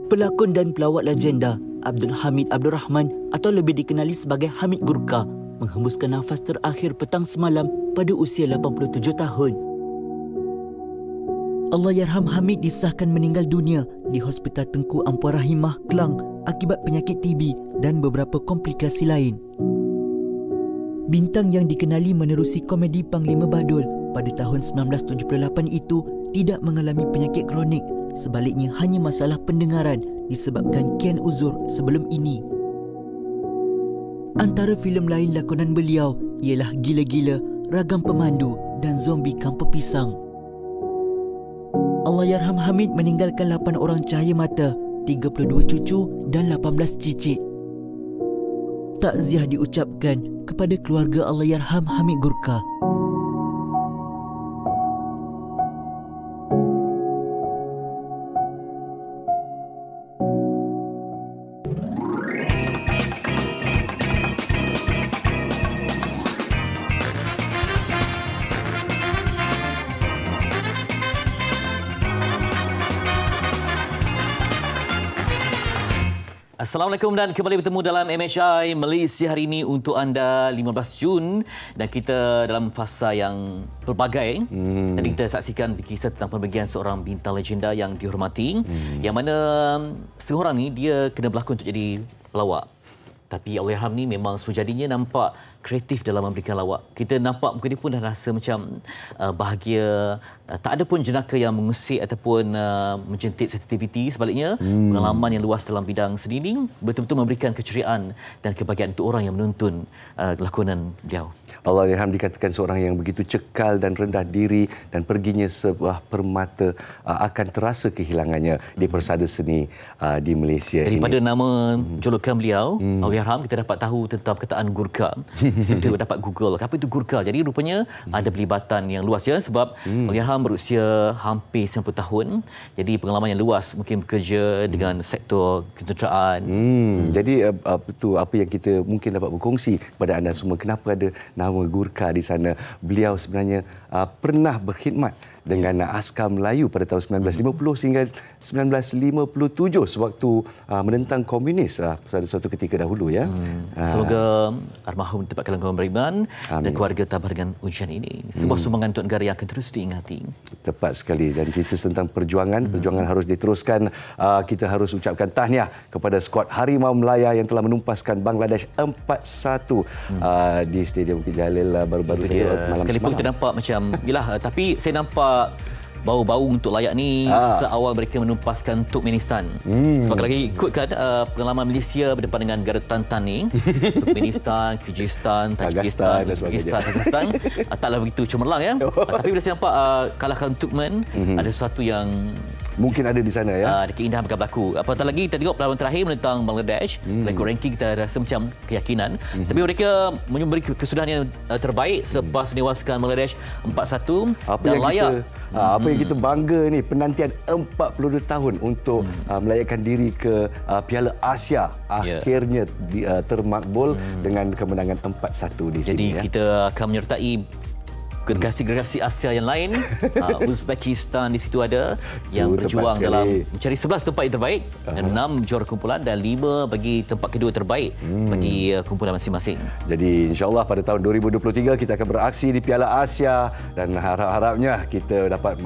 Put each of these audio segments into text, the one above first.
Pelakon dan pelawak legenda Abdul Hamid Abdul Rahman atau lebih dikenali sebagai Hamid Gurkha menghembuskan nafas terakhir petang semalam pada usia 87 tahun. Allahyarham Hamid disahkan meninggal dunia di Hospital Tengku Ampuan Rahimah, Kelang akibat penyakit TB dan beberapa komplikasi lain. Bintang yang dikenali menerusi komedi Panglima Badul pada tahun 1978 itu tidak mengalami penyakit kronik, sebaliknya hanya masalah pendengaran disebabkan kian uzur sebelum ini. Antara filem lain lakonan beliau ialah Gila-Gila, Ragam Pemandu dan Zombie Kampung Pisang. Allahyarham Hamid meninggalkan 8 orang cahaya mata, 32 cucu dan 18 cicit. Takziah diucapkan kepada keluarga Allahyarham Hamid Gurkha. Assalamualaikum dan kembali bertemu dalam MHI Malaysia hari ini untuk anda 15 Jun dan kita dalam fasa yang pelbagai. Tadi kita saksikan kisah tentang pemergian seorang bintang legenda yang dihormati yang mana seorang ni dia kena berlakon untuk jadi pelawak. Tapi Allahyarham ni memang sejadinya nampak kreatif dalam memberikan lawak. Kita nampak muka dia pun dah rasa macam bahagia. Tak ada pun jenaka yang mengusik ataupun menjentik sensitiviti. Sebaliknya, pengalaman yang luas dalam bidang seni ini betul-betul memberikan keceriaan dan kebahagiaan untuk orang yang menonton lakonan beliau. Allahyarham dikatakan seorang yang begitu cekal dan rendah diri dan perginya sebuah permata akan terasa kehilangannya di persada seni di Malaysia. Daripada nama julukan beliau, Allahyarham, kita dapat tahu tentang perkataan Gurkha. Kita dapat Google apa itu Gurkha. Jadi rupanya ada pelibatan yang luas ya, sebab Allahyarham berusia hampir 90 tahun. Jadi pengalaman yang luas, mungkin bekerja dengan sektor ketenteraan. Jadi apa yang kita mungkin dapat berkongsi kepada anda semua, kenapa ada nama Gurkha di sana. Beliau sebenarnya pernah berkhidmat dengan askar Melayu pada tahun 1950 sehingga 1957 sewaktu menentang komunis pada suatu ketika dahulu ya. Semoga arwahum ditempatkan dalam kolom beriman dan keluarga tabah dengan ujian ini. Sebuah sumbangan untuk negara yang akan terus diingati. Tepat sekali, dan cerita tentang perjuangan harus diteruskan. Kita harus ucapkan tahniah kepada skuad Harimau Melaya yang telah menumpaskan Bangladesh 4-1 di Stadium Bukit Jalil baru-baru saja malam sekalipun kita nampak macam yalah, tapi saya nampak bau-bau untuk layak ni seawal mereka menumpaskan Turkmenistan. Sebab lagi ikutkan pengalaman Malaysia berdepan dengan negara Tantan ni, Turkmenistan, Kyrgyzstan, Tajikistan, Kazakhstan taklah begitu cemerlang ya. Tapi bila saya nampak kalahkan Turkmen, ada sesuatu yang mungkin ada di sana ya. Ada keindahan akan berlaku. Apatah lagi kita tengok perlawanan terakhir menentang Bangladesh. Like ranking kita rasa macam keyakinan. Tapi mereka memberi kesudahan yang terbaik selepas menewaskan Bangladesh 4-1 dan layak. Apa yang kita bangga ni, penantian 42 tahun untuk melayakkan diri ke Piala Asia akhirnya termakbul dengan kemenangan 4-1 di sini. Jadi kita akan menyertai generasi Asia yang lain. Uzbekistan di situ ada yang berjuang dalam mencari 11 tempat yang terbaik dan 6 juara kumpulan dan 5 bagi tempat kedua terbaik bagi kumpulan masing-masing. Jadi insya-Allah pada tahun 2023 kita akan beraksi di Piala Asia dan harap-harapnya kita dapat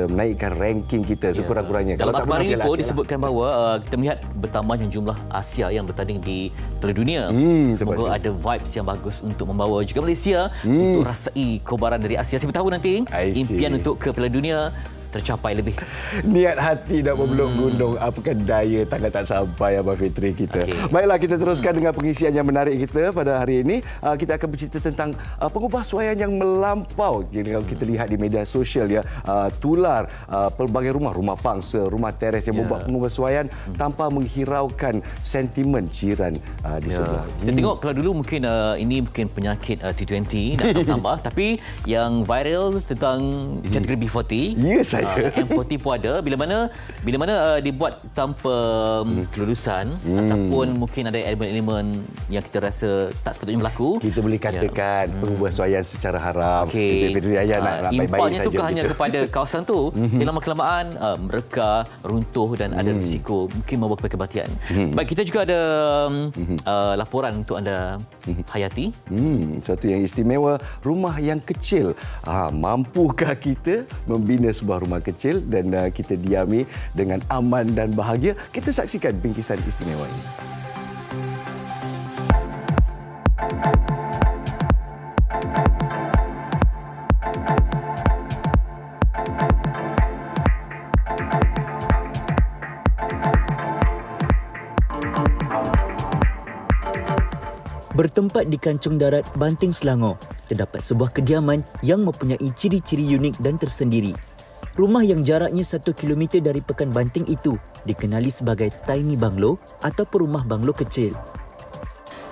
menaikkan ranking kita sekurang-kurangnya. Dalam akhbar ini pun disebutkan bahawa kita melihat bertambahnya jumlah Asia yang bertanding di Piala Dunia. Semoga ada vibes yang bagus untuk membawa juga Malaysia untuk rasai kobaran dari Asia. Siapa tahu nanti impian untuk ke Piala Dunia tercapai lebih. Niat hati nak memeluk gunung, apakah daya tangan tak sampai Abang Fitri kita. Baiklah, kita teruskan dengan pengisian yang menarik kita pada hari ini. Kita akan bercerita tentang pengubahsuaian yang melampau. Kalau kita lihat di media sosial ya, tular pelbagai rumah pangsa, rumah teres yang membuat pengubahsuaian tanpa menghiraukan sentimen jiran di sebelah. Kita tengok kalau dulu mungkin ini mungkin penyakit T20 nak tambah, tapi yang viral tentang kategori B40. Ya, saya saya. M40 pun ada. Bila mana dibuat tanpa kelulusan ataupun mungkin ada elemen-elemen yang kita rasa tak sepatutnya berlaku, Kita boleh katakan pengubahan secara haram. Okey. Nak baik-baik Impaknya saja. tu kan hanya kepada kawasan tu. Dalam kelamaan mereka runtuh dan ada risiko mungkin membawa kepada kematian. Baik, kita juga ada laporan untuk anda, Hayati. Satu yang istimewa, rumah yang kecil. Mampukah kita membina sebuah rumah kecil dan kita diami dengan aman dan bahagia? Kita saksikan bingkisan istimewa ini. Bertempat di Kancung Darat, Banting, Selangor, terdapat sebuah kediaman yang mempunyai ciri-ciri unik dan tersendiri. Rumah yang jaraknya 1 km dari Pekan Banting itu dikenali sebagai tiny bungalow ataupun rumah banglo kecil.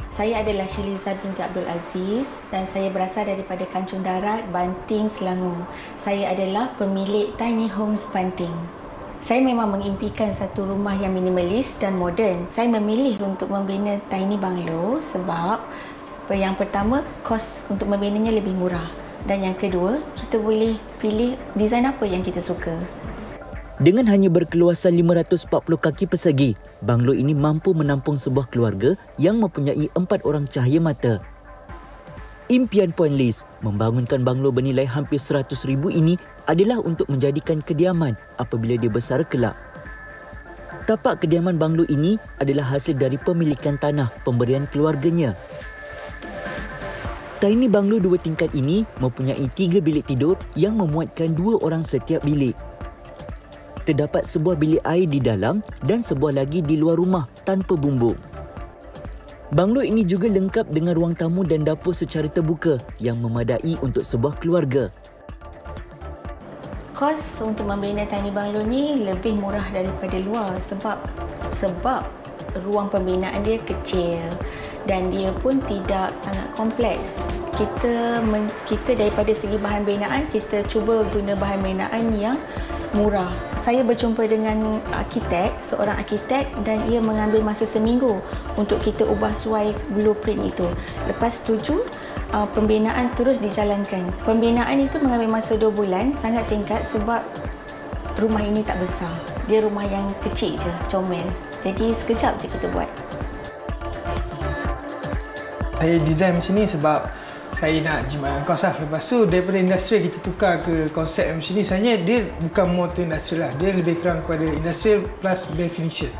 Saya adalah Syiliza binti Abdul Aziz dan saya berasal daripada Kancung Darat, Banting, Selangor. Saya adalah pemilik Tiny Homes Banting. Saya memang mengimpikan satu rumah yang minimalis dan moden. Saya memilih untuk membina tiny bungalow sebab yang pertama, kos untuk membinanya lebih murah. Dan yang kedua, kita boleh pilih desain apa yang kita suka. Dengan hanya berkeluasan 540 kaki persegi, banglo ini mampu menampung sebuah keluarga yang mempunyai 4 orang cahaya mata. Impian Puan Liz membangunkan banglo bernilai hampir 100,000 ini adalah untuk menjadikan kediaman apabila dia besar kelak. Tapak kediaman banglo ini adalah hasil dari pemilikan tanah pemberian keluarganya. Tiny banglo 2 tingkat ini mempunyai 3 bilik tidur yang memuatkan 2 orang setiap bilik. Terdapat sebuah bilik air di dalam dan sebuah lagi di luar rumah tanpa bumbung. Banglo ini juga lengkap dengan ruang tamu dan dapur secara terbuka yang memadai untuk sebuah keluarga. Kos untuk membina tiny bungalow ni lebih murah daripada luar sebab ruang pembinaan dia kecil dan dia pun tidak sangat kompleks. Kita daripada segi bahan binaan, kita cuba guna bahan binaan yang murah. Saya berjumpa dengan seorang arkitek dan ia mengambil masa seminggu untuk kita ubah suai blueprint itu. Lepas setuju, pembinaan terus dijalankan. Pembinaan itu mengambil masa 2 bulan, sangat singkat sebab rumah ini tak besar. Dia rumah yang kecil je, comel. Jadi sekejap je kita buat. Saya design macam ni sebab saya nak jimatkan kos lah. Lepas tu daripada industrial kita tukar ke konsep macam ni. Sebenarnya dia bukan motor industrial lah. Dia lebih kurang kepada industrial plus bare furniture.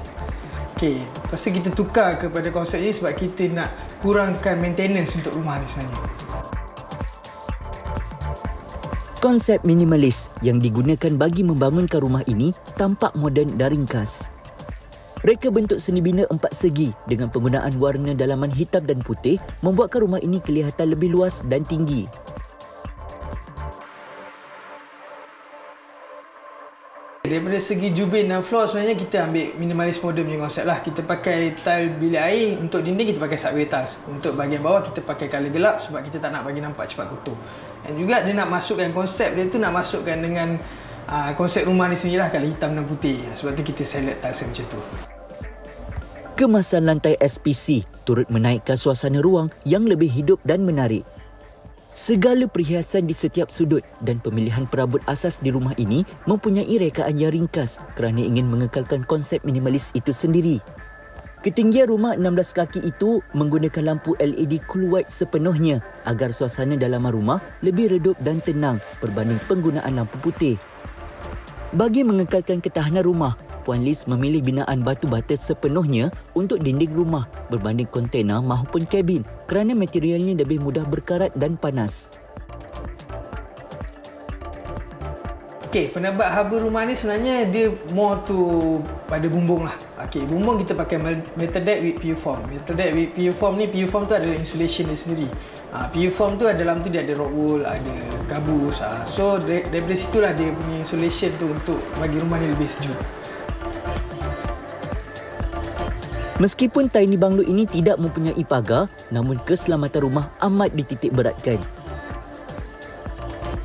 Okay. Lepas tu kita tukar kepada konsep ni sebab kita nak kurangkan maintenance untuk rumah ni sebenarnya. Konsep minimalis yang digunakan bagi membangunkan rumah ini tampak moden dan ringkas. Reka bentuk seni bina 4 segi dengan penggunaan warna dalaman hitam dan putih membuatkan rumah ini kelihatan lebih luas dan tinggi. Daripada segi jubin dan floor sebenarnya kita ambil minimalis modern punya konsep lah. Kita pakai tile bilik air, untuk dinding kita pakai subway tiles. Untuk bahagian bawah kita pakai colour gelap sebab kita tak nak bagi nampak cepat kotor. Dan juga dia nak masukkan konsep dia tu, nak masukkan dengan konsep rumah ni sendirilah, colour hitam dan putih. Sebab tu kita select tiles macam tu. Kemasan lantai SPC turut menaikkan suasana ruang yang lebih hidup dan menarik. Segala perhiasan di setiap sudut dan pemilihan perabot asas di rumah ini mempunyai rekaan yang ringkas kerana ingin mengekalkan konsep minimalis itu sendiri. Ketinggian rumah 16 kaki itu menggunakan lampu LED cool white sepenuhnya agar suasana dalaman rumah lebih redup dan tenang berbanding penggunaan lampu putih. Bagi mengekalkan ketahanan rumah, Puan Liz memilih binaan batu bata sepenuhnya untuk dinding rumah berbanding kontena maupun kabin kerana materialnya lebih mudah berkarat dan panas. Okey, pendapat haba rumah ni sebenarnya dia more to pada bumbung lah. Okey, bumbung kita pakai metal deck with PU foam. Metal deck with PU foam ni, PU foam tu adalah insulation dia sendiri. PU foam tu dalam tu dia ada rock wool, ada gabus. So daripada situlah dia punya insulation tu untuk bagi rumah ni lebih sejuk. Meskipun tiny bungalow ini tidak mempunyai pagar, namun keselamatan rumah amat dititik beratkan.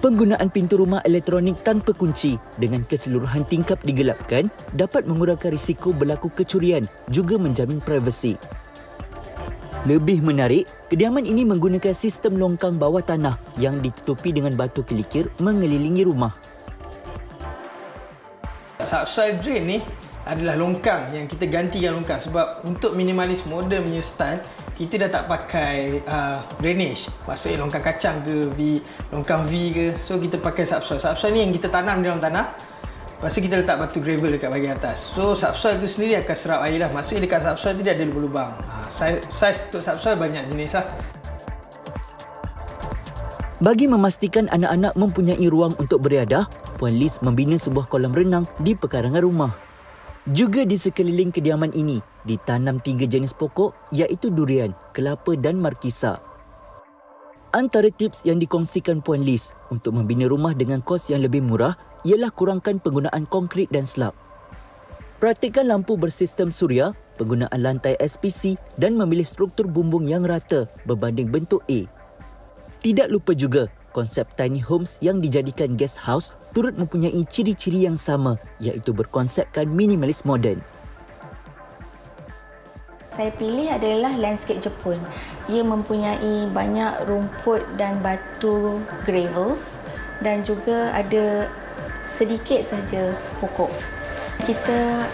Penggunaan pintu rumah elektronik tanpa kunci dengan keseluruhan tingkap digelapkan dapat mengurangkan risiko berlaku kecurian juga menjamin privasi. Lebih menarik, kediaman ini menggunakan sistem longkang bawah tanah yang ditutupi dengan batu kelikir mengelilingi rumah. Subsoil drain ni adalah longkang yang kita gantikan longkang sebab untuk minimalis modern punya style kita dah tak pakai drainage, maksudnya longkang kacang ke longkang V ke, so kita pakai subsoil. Subsoil ni yang kita tanam dalam tanah, lepas tu kita letak batu gravel dekat bahagian atas. So subsoil tu sendiri akan serap air lah, maksudnya dekat subsoil tu dia ada lubang-lubang. Saiz untuk subsoil banyak jenis lah. Bagi memastikan anak-anak mempunyai ruang untuk beriadah, Puan Liz membina sebuah kolam renang di pekarangan rumah. Juga di sekeliling kediaman ini ditanam 3 jenis pokok iaitu durian, kelapa dan markisa. Antara tips yang dikongsikan Puan Liz untuk membina rumah dengan kos yang lebih murah ialah kurangkan penggunaan konkrit dan slab. Praktikkan lampu bersistem suria, penggunaan lantai SPC dan memilih struktur bumbung yang rata berbanding bentuk A. Tidak lupa juga, konsep tiny homes yang dijadikan guest house turut mempunyai ciri-ciri yang sama iaitu berkonsepkan minimalis moden. Saya pilih adalah landscape Jepun. Ia mempunyai banyak rumput dan batu gravels dan juga ada sedikit saja pokok. Kita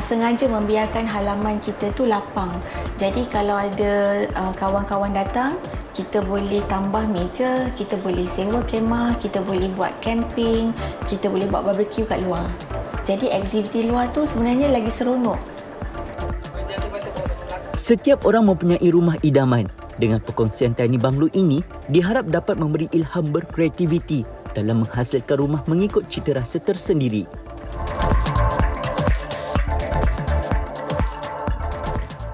sengaja membiarkan halaman kita tu lapang. Jadi kalau ada kawan-kawan datang, kita boleh tambah meja, kita boleh sewa kemah, kita boleh buat camping, kita boleh buat barbecue kat luar. Jadi aktiviti luar tu sebenarnya lagi seronok. Setiap orang mempunyai rumah idaman. Dengan perkongsian tiny banglo ini, diharap dapat memberi ilham berkreativiti dalam menghasilkan rumah mengikut cita rasa tersendiri.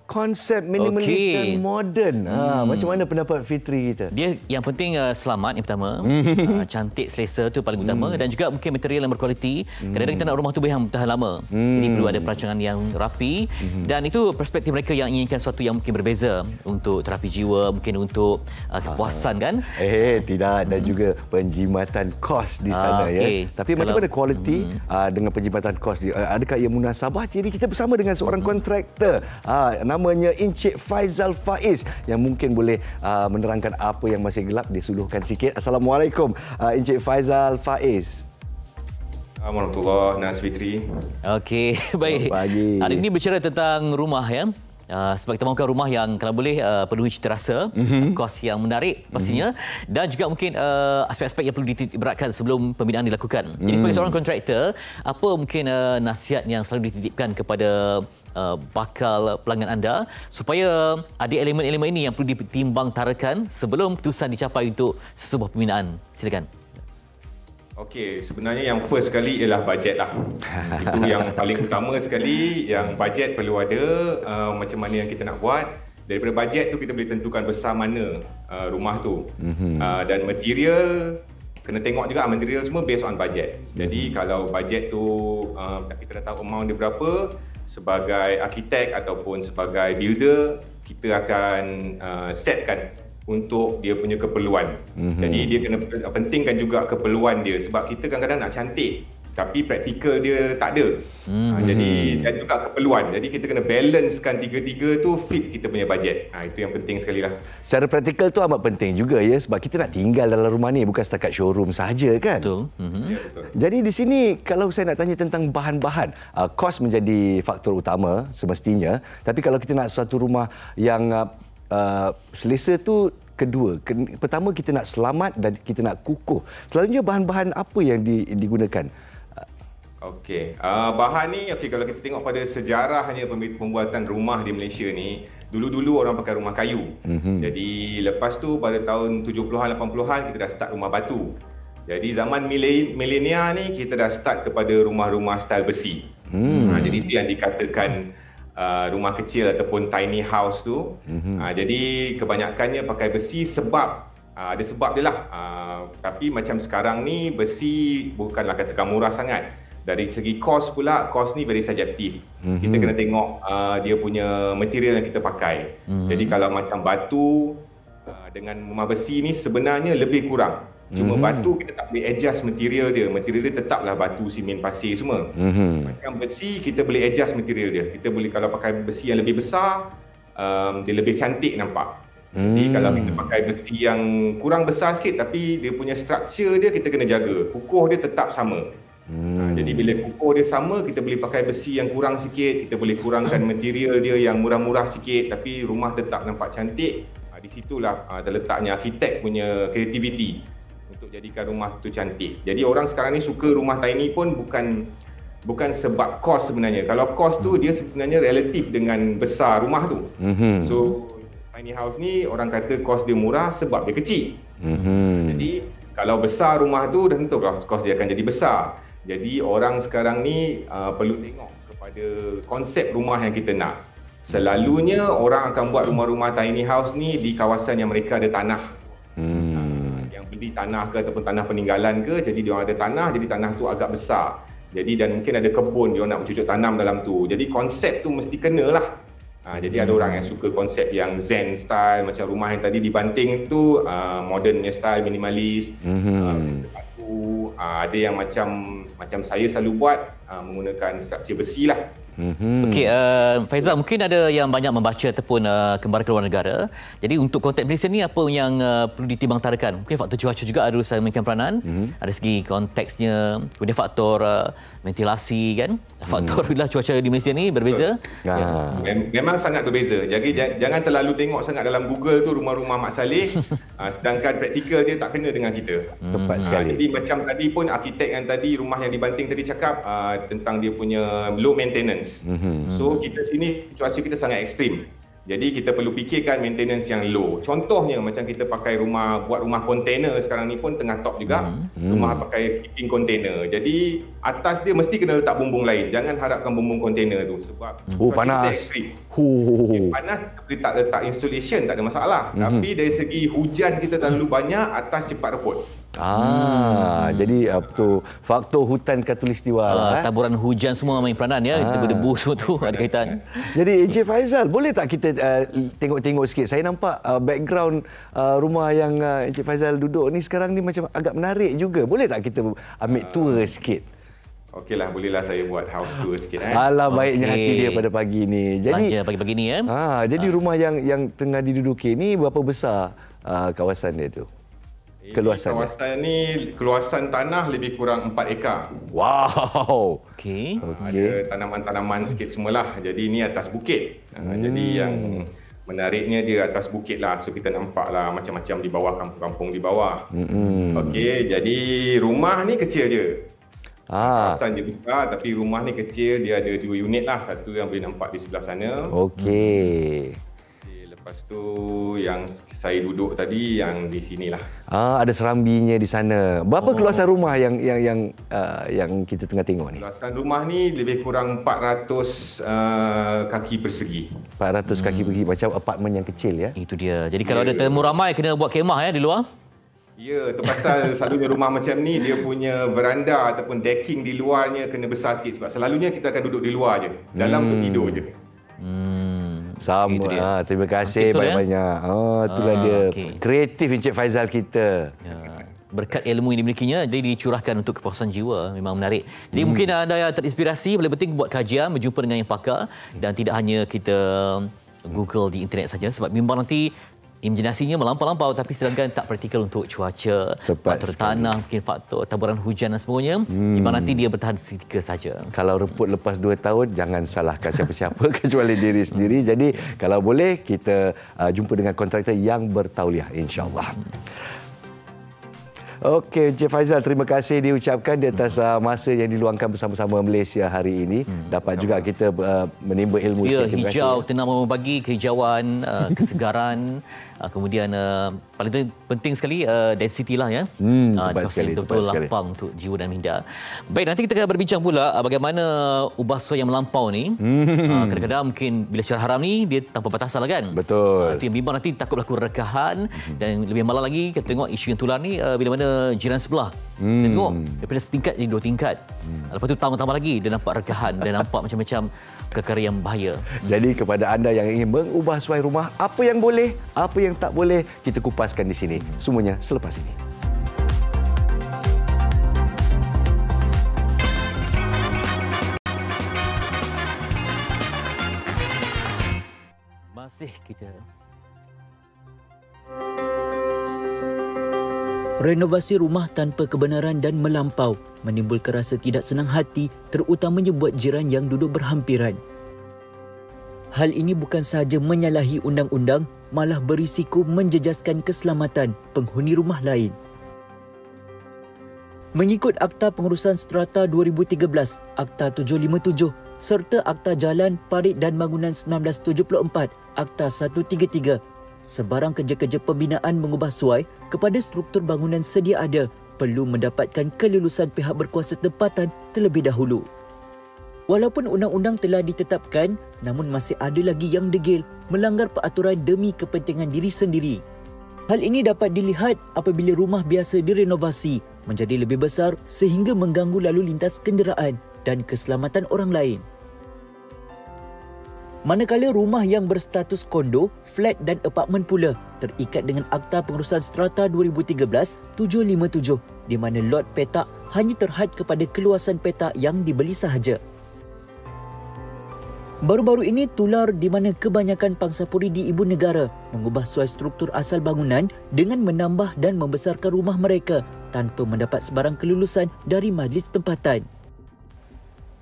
Konsep minimalis dan moden. Macam mana pendapat Fitri kita? Dia yang penting selamat yang pertama, cantik, selesa tu paling utama dan juga mungkin material yang berkualiti. Kadang-kadang kita nak rumah tu yang tahan lama. Jadi perlu ada perancangan yang rapi dan itu perspektif mereka yang inginkan sesuatu yang mungkin berbeza untuk terapi jiwa, mungkin untuk kepuasan kan? Tidak, dan juga penjimatan kos di sana ya. Tapi macam mana kualiti dengan penjimatan kos dia? Adakah ia munasabah? Jadi kita bersama dengan seorang kontraktor. Namanya Encik Faizal Faiz yang mungkin boleh menerangkan apa yang masih gelap, disuluhkan sikit. Assalamualaikum Encik Faizal Faiz. Warahmatullahi Nas Fitri. Okey, baik. Hari ini bercerita tentang rumah ya. Sebab kita mahukan rumah yang kalau boleh penuhi cita rasa, kos yang menarik pastinya dan juga mungkin aspek-aspek yang perlu dititikberatkan sebelum pembinaan dilakukan. Jadi sebagai seorang kontraktor, apa mungkin nasihat yang selalu dititipkan kepada bakal pelanggan anda supaya ada elemen-elemen ini yang perlu ditimbang-tarakan sebelum keputusan dicapai untuk sesebuah pembinaan? Silakan. Okey, sebenarnya yang first sekali ialah bajet lah. Itu yang paling utama sekali, yang bajet perlu ada, macam mana yang kita nak buat. Daripada bajet tu kita boleh tentukan besar mana rumah tu. Dan material, kena tengok juga material semua based on bajet. Jadi kalau bajet tu kita dah tahu amount dia berapa, sebagai arkitek ataupun sebagai builder, kita akan setkan untuk dia punya keperluan. Jadi dia kena pentingkan juga keperluan dia sebab kita kadang-kadang nak cantik tapi praktikal dia tak ada. Jadi dan juga keperluan. Jadi kita kena balancekan tiga-tiga tu fit kita punya bajet. Itu yang penting sekali lah. Secara praktikal tu amat penting juga ya sebab kita nak tinggal dalam rumah ni bukan setakat showroom sahaja kan. Betul. Ya, betul. Jadi di sini kalau saya nak tanya tentang bahan-bahan, kos menjadi faktor utama semestinya. Tapi kalau kita nak satu rumah yang selesa tu kedua. Pertama kita nak selamat dan kita nak kukuh. Selalunya bahan-bahan apa yang digunakan? Okey, bahan ni kalau kita tengok pada sejarahnya pembuatan rumah di Malaysia ni, dulu-dulu orang pakai rumah kayu. Jadi lepas tu pada tahun 70-an 80-an kita dah start rumah batu. Jadi zaman milenial ni kita dah start kepada rumah-rumah style besi. Jadi itu yang dikatakan rumah kecil ataupun tiny house tu. Jadi kebanyakannya pakai besi sebab ada sebab dia lah. Tapi macam sekarang ni besi bukanlah katakan murah sangat. Dari segi kos pula, kos ni very subjektif. Kita kena tengok dia punya material yang kita pakai. Jadi kalau macam batu dengan rumah besi ni sebenarnya lebih kurang. Cuma batu kita tak boleh adjust material dia. Material dia tetaplah batu, simen, pasir semua. Macam besi kita boleh adjust material dia. Kita boleh kalau pakai besi yang lebih besar, dia lebih cantik nampak. Jadi kalau kita pakai besi yang kurang besar sikit tapi dia punya structure dia kita kena jaga. Kukuh dia tetap sama. Jadi bila kukuh dia sama, kita boleh pakai besi yang kurang sikit, kita boleh kurangkan material dia yang murah-murah sikit tapi rumah tetap nampak cantik. Di situlah terletaknya arkitek punya kreativiti untuk jadikan rumah tu cantik. Jadi orang sekarang ni suka rumah tiny pun bukan sebab kos sebenarnya. Kalau kos tu dia sebenarnya relatif dengan besar rumah tu. So tiny house ni orang kata kos dia murah sebab dia kecil. Jadi kalau besar rumah tu dah tentu kos dia akan jadi besar. Jadi orang sekarang ni perlu tengok kepada konsep rumah yang kita nak. Selalunya orang akan buat rumah-rumah tiny house ni di kawasan yang mereka ada tanah. Yang beli tanah ke ataupun tanah peninggalan ke, jadi dia orang ada tanah, jadi tanah tu agak besar. Jadi dan mungkin ada kebun dia nak bercucuk tanam dalam tu. Jadi konsep tu mesti kenalah. Jadi ada orang yang suka konsep yang zen style, macam rumah yang tadi di Banting tu modernnya style, minimalis. Ada yang macam saya selalu buat menggunakan struktur besi lah. Okey, Faizal, mungkin ada yang banyak membaca ataupun kembali ke luar negara. Jadi untuk konteks Malaysia ni apa yang perlu ditimbang-tarakan? Mungkin faktor cuaca juga ada memainkan peranan. Ada segi konteksnya, kemudian faktor ventilasi kan. Faktor bila cuaca di Malaysia ni berbeza. Memang sangat berbeza. Jadi jangan terlalu tengok sangat dalam Google tu rumah-rumah Mak Saleh sedangkan praktikal dia tak kena dengan kita. Tepat sekali. Jadi macam tadi pun arkitek yang tadi rumah yang di Banting tadi cakap tentang dia punya low maintenance. So kita sini cuaca kita sangat ekstrim. Jadi kita perlu fikirkan maintenance yang low. Contohnya macam kita pakai buat rumah kontainer sekarang ni pun tengah top juga. Rumah pakai heating kontainer. Jadi atas dia mesti kena letak bumbung lain. Jangan harapkan bumbung kontainer tu sebab panas. Panas kita tak letak insulation tak ada masalah. Tapi dari segi hujan kita terlalu banyak, atas cepat reput. Jadi faktor hutan khatulistiwa taburan hujan semua main peranan ya, debu-debu semua tu ada kaitan. Jadi Encik Faizal, boleh tak kita tengok-tengok sikit? Saya nampak background rumah yang Encik Faizal duduk ni sekarang ni macam agak menarik juga. Boleh tak kita ambil tour sikit? Okeylah, bolehlah saya buat house tour sikit. Alah, baiknya hati dia pada pagi ni. Jadi belanja pagi-pagi ni ya. Jadi rumah yang tengah diduduki ni berapa besar kawasan dia tu? Kawasan ni keluasan tanah lebih kurang 4 ekar. Wow. Okey. Ada tanaman-tanaman sikit semualah. Jadi ni atas bukit. Jadi yang menariknya dia atas bukit lah. So kita nampaklah macam-macam di bawah, kampung-kampung di bawah. Okey, jadi rumah ni kecil je. Kawasan dia besar tapi rumah ni kecil. Dia ada 2 unit lah. Satu yang boleh nampak di sebelah sana. Okey. Lepas tu yang saya duduk tadi yang di sinilah. Ada serambinya di sana. Berapa keluasan rumah yang kita tengah tengok ni? Keluasan rumah ni lebih kurang 400 kaki persegi. 400 kaki persegi, macam apartmen yang kecil ya. Itu dia. Jadi kalau ada temu ramai kena buat kemah ya di luar. Ya, tu pasal selalunya rumah macam ni dia punya veranda ataupun decking di luarnya kena besar sikit sebab selalunya kita akan duduk di luar je. Dalam untuk tidur je. Sama. Terima kasih banyak-banyak. Itulah dia. Kreatif Encik Faizal kita. Berkat ilmu yang dimilikinya, jadi dicurahkan untuk kepuasan jiwa. Memang menarik. Jadi mungkin anda yang terinspirasi, paling penting buat kajian, berjumpa dengan yang pakar dan tidak hanya kita Google di internet saja sebab memang nanti imajinasinya melampau-lampau tapi sedangkan tak praktikal untuk cuaca, faktor tanah, mungkin faktor taburan hujan dan semuanya. Memang nanti dia bertahan seketika saja. Kalau reput lepas 2 tahun, jangan salahkan siapa-siapa kecuali diri sendiri. Jadi kalau boleh kita jumpa dengan kontraktor yang bertauliah, insya-Allah. Okey, Encik Faizal, terima kasih diucapkan di atas masa yang diluangkan bersama-sama Malaysia hari ini. Dapat juga kita menimba ilmu. Ya, hijau, tenang membagi kehijauan, kesegaran. Kemudian paling penting sekali density lah ya. Tepat sekali. Betul-betul lapang untuk jiwa dan minda. Baik, nanti kita akan berbincang pula bagaimana ubah suai yang melampau ni. Kadang-kadang mungkin bila secara haram ni dia tanpa batasan lah kan. Betul. Itu yang bimbang nanti takut berlaku rekahan dan lebih malang lagi kita tengok isu yang tular ni bila mana jiran sebelah. Kita tengok daripada setingkat jadi 2 tingkat. Lepas tu tambah lagi dia nampak rekahan dan nampak macam-macam perkara yang bahaya. Jadi kepada anda yang ingin mengubah suai rumah, apa yang boleh, apa yang tak boleh, kita kupaskan di sini. Semuanya selepas ini. kasih kita. Renovasi rumah tanpa kebenaran dan melampau menimbulkan rasa tidak senang hati, terutamanya buat jiran yang duduk berhampiran. Hal ini bukan sahaja menyalahi undang-undang, malah berisiko menjejaskan keselamatan penghuni rumah lain. Mengikut Akta Pengurusan Strata 2013, Akta 757 serta Akta Jalan, Parit dan Bangunan 1974, Akta 133, sebarang kerja-kerja pembinaan mengubah suai kepada struktur bangunan sedia ada perlu mendapatkan kelulusan pihak berkuasa tempatan terlebih dahulu. Walaupun undang-undang telah ditetapkan, namun masih ada lagi yang degil melanggar peraturan demi kepentingan diri sendiri. Hal ini dapat dilihat apabila rumah biasa direnovasi menjadi lebih besar sehingga mengganggu lalu lintas kenderaan dan keselamatan orang lain. Manakala rumah yang berstatus kondo, flat dan apartmen pula terikat dengan Akta Pengurusan Strata 2013-757 di mana lot petak hanya terhad kepada keluasan petak yang dibeli sahaja. Baru-baru ini tular di mana kebanyakan pangsapuri di ibu negara mengubah suai struktur asal bangunan dengan menambah dan membesarkan rumah mereka tanpa mendapat sebarang kelulusan dari majlis tempatan.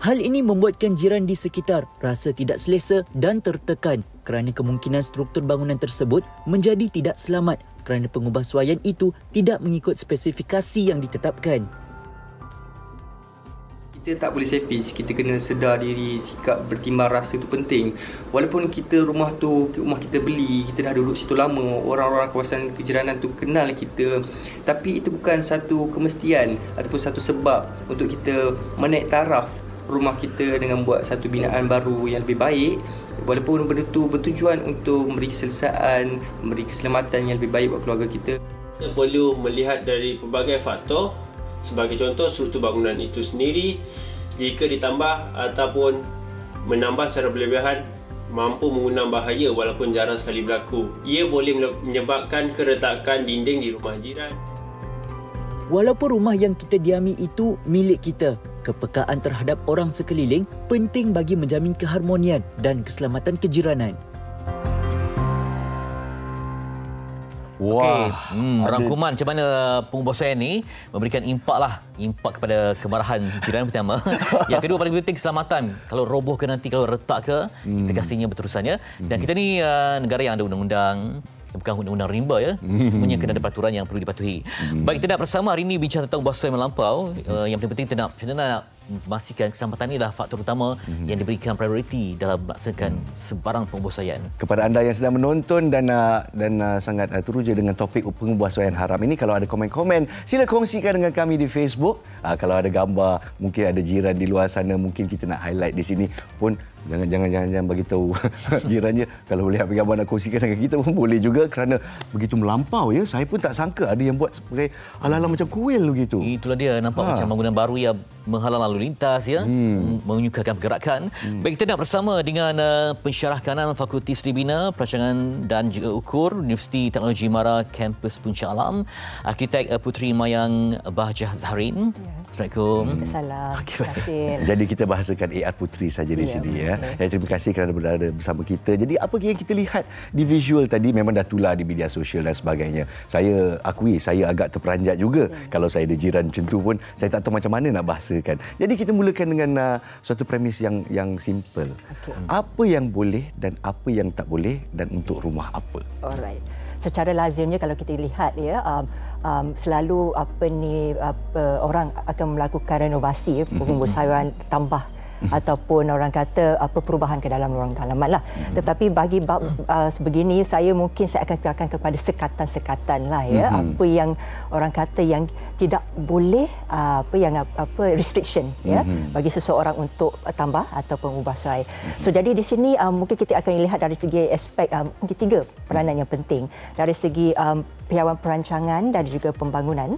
Hal ini membuatkan jiran di sekitar rasa tidak selesa dan tertekan kerana kemungkinan struktur bangunan tersebut menjadi tidak selamat kerana pengubahsuaian itu tidak mengikut spesifikasi yang ditetapkan. Kita tak boleh selfish, kita kena sedar diri, sikap bertimbang rasa itu penting. Walaupun rumah kita beli, kita dah duduk situ lama, orang-orang kawasan kejiranan tu kenal kita, tapi itu bukan satu kemestian ataupun satu sebab untuk kita menaik taraf rumah kita dengan buat satu binaan baru yang lebih baik, walaupun benda tu bertujuan untuk memberi keselesaan, memberi keselamatan yang lebih baik buat keluarga kita. Kita perlu melihat dari pelbagai faktor. Sebagai contoh, struktur bangunan itu sendiri jika ditambah ataupun menambah secara berlebihan mampu mengundang bahaya walaupun jarang sekali berlaku. Ia boleh menyebabkan keretakan dinding di rumah jiran. Walaupun rumah yang kita diami itu milik kita, kepekaan terhadap orang sekeliling penting bagi menjamin keharmonian dan keselamatan kejiranan. Okey, rangkuman macam mana pengubahsuaian ni memberikan impak kepada kemarahan jiran pertama. Yang kedua paling penting keselamatan. Kalau roboh ke nanti, kalau retak ke, implikasinya berterusannya. Dan kita ni negara yang ada undang-undang, bukan undang-undang rimba ya. Semuanya kena ada peraturan yang perlu dipatuhi. Baik, kita nak bersama hari ini bincang tentang pengubahsuaian melampau. Yang paling penting kita nak memastikan keselamatan ini adalah faktor utama yang diberikan prioriti dalam melaksanakan sebarang pengubahsuaian. Kepada anda yang sedang menonton dan sangat teruja dengan topik pengubahsuaian haram ini, kalau ada komen-komen, sila kongsikan dengan kami di Facebook. Kalau ada gambar, mungkin ada jiran di luar sana, mungkin kita nak highlight di sini pun, jangan bagi tahu jirannya. Kalau boleh ambil gambar nak kongsikan dengan kita pun boleh juga, kerana begitu melampau ya. Saya pun tak sangka ada yang buat sebagai ala-ala macam kuil begitu. Itulah dia, nampak macam bangunan baru yang menghalang lalu lintas ya, menyukarkan pergerakan. Baik, kita nak bersama dengan pensyarah kanan Fakulti Sri Bina, Perancangan dan juga Ukur, Universiti Teknologi Mara, Kampus Puncak Alam, Arkitek Puteri Mayang Bahjah Zahrin. Assalamualaikum. Waalaikumsalam. Terima kasih. Jadi kita bahasakan AR Puteri saja di sini ya. Terima kasih kerana berada bersama kita. Jadi apa yang kita lihat di visual tadi memang dah tular di media sosial dan sebagainya. Saya akui saya agak terperanjat juga. Kalau saya ada jiran macam tu pun saya tak tahu macam mana nak bahasakan. Jadi kita mulakan dengan suatu premis yang simple. Apa yang boleh dan apa yang tak boleh, dan untuk rumah apa? Alright. Secara lazimnya kalau kita lihat ya, selalu orang akan melakukan renovasi, pengubahsuaian tambah ataupun orang kata perubahan ke dalam ruang dalaman lah. Tetapi bagi bab sebegini, saya akan katakan kepada sekatan-sekatan lah ya. Apa yang orang kata yang tidak boleh, restriction ya bagi seseorang untuk tambah atau pengubahsuai. So jadi di sini mungkin kita akan lihat dari segi aspek mungkin 3 peranan yang penting. Dari segi piawaian perancangan dan juga pembangunan.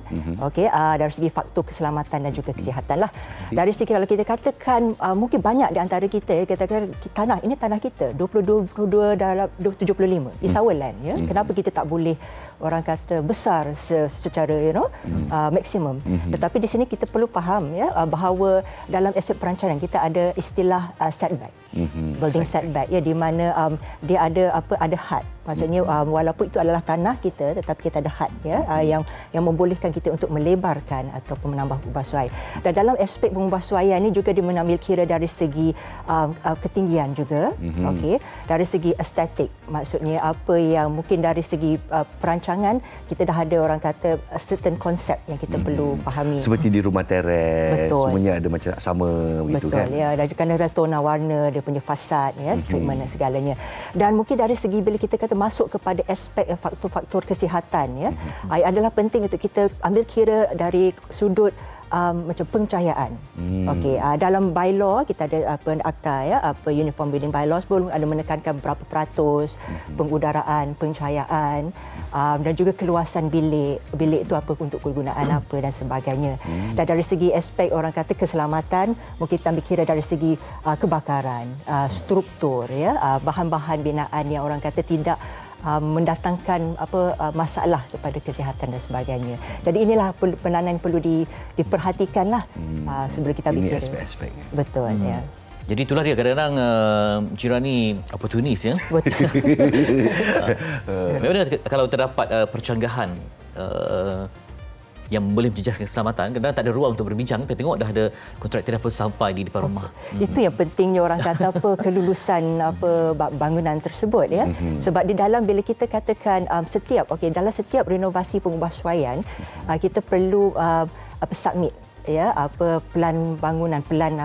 Dari segi faktor keselamatan dan juga kesihatan lah. Dari segi kalau kita katakan mungkin banyak di antara kita katakan tanah kita 22 dalam 75 di Sawalan ya. Kenapa kita tak boleh orang kata besar secara maksimum. Tetapi di sini kita perlu faham ya bahawa dalam aspek perancangan kita ada istilah setback. Building setback ya, di mana dia ada had. Maksudnya walaupun itu adalah tanah kita, tetapi kita ada had ya yang membolehkan kita untuk melebarkan ataupun menambah pembasuhan. Dan dalam aspek pembasuhan ini juga dia menambil kira dari segi ketinggian juga, okey, dari segi estetik. Maksudnya apa yang mungkin dari segi perancangan kita dah ada orang kata certain konsep yang kita perlu fahami. Seperti di rumah teres, semuanya ada macam sama begitu kan. Betul ya, dan juga ada tona warna dia punya fasad ya, treatment dan segalanya. Dan mungkin dari segi bila kita kata masuk kepada aspek faktor-faktor kesihatan ya, adalah penting untuk kita ambil kira dari sudut macam pencahayaan. Okey, dalam bylaw kita ada akta ya, Uniform Building Bylaws pun ada menekankan berapa peratus pengudaraan, pencahayaan dan juga keluasan bilik itu apa untuk kegunaan apa dan sebagainya. Dan dari segi aspek orang kata keselamatan, mungkin kita ambil kira dari segi kebakaran, struktur ya, bahan-bahan binaan yang orang kata tidak mendatangkan masalah kepada kesihatan dan sebagainya. Jadi inilah peranan yang perlu diperhatikanlah sebelum kita bicara. Ini aspek-aspek. Betul ya. Jadi itulah dia, kadang-kadang jiran ni oportunis ya. Betul. Memang kalau terdapat percanggahan yang boleh menjejaskan keselamatan, kadang tak ada ruang untuk berbincang. Kita tengok dah ada kontraktor pun sampai di depan rumah. Itu yang pentingnya orang kata kelulusan bangunan tersebut ya. Sebab di dalam bila kita katakan dalam setiap renovasi pengubahsuaian kita perlu submit ya plan bangunan, plan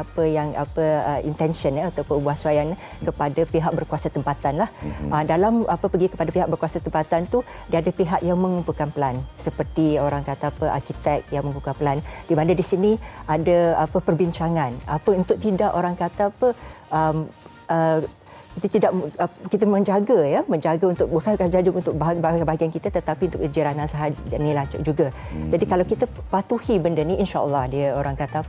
intention ya atau pengubahsuaian kepada pihak berkuasa tempatan lah. Dalam pergi kepada pihak berkuasa tempatan tu dia ada pihak yang mengumpulkan plan, seperti orang kata arkitek yang mengumpulkan plan, di mana di sini ada perbincangan untuk tidak orang kata kita menjaga untuk bukan sahaja untuk bahagian kita, tetapi untuk jiranan sahaja inilah juga. Jadi kalau kita patuhi benda ni, insya-Allah dia orang kata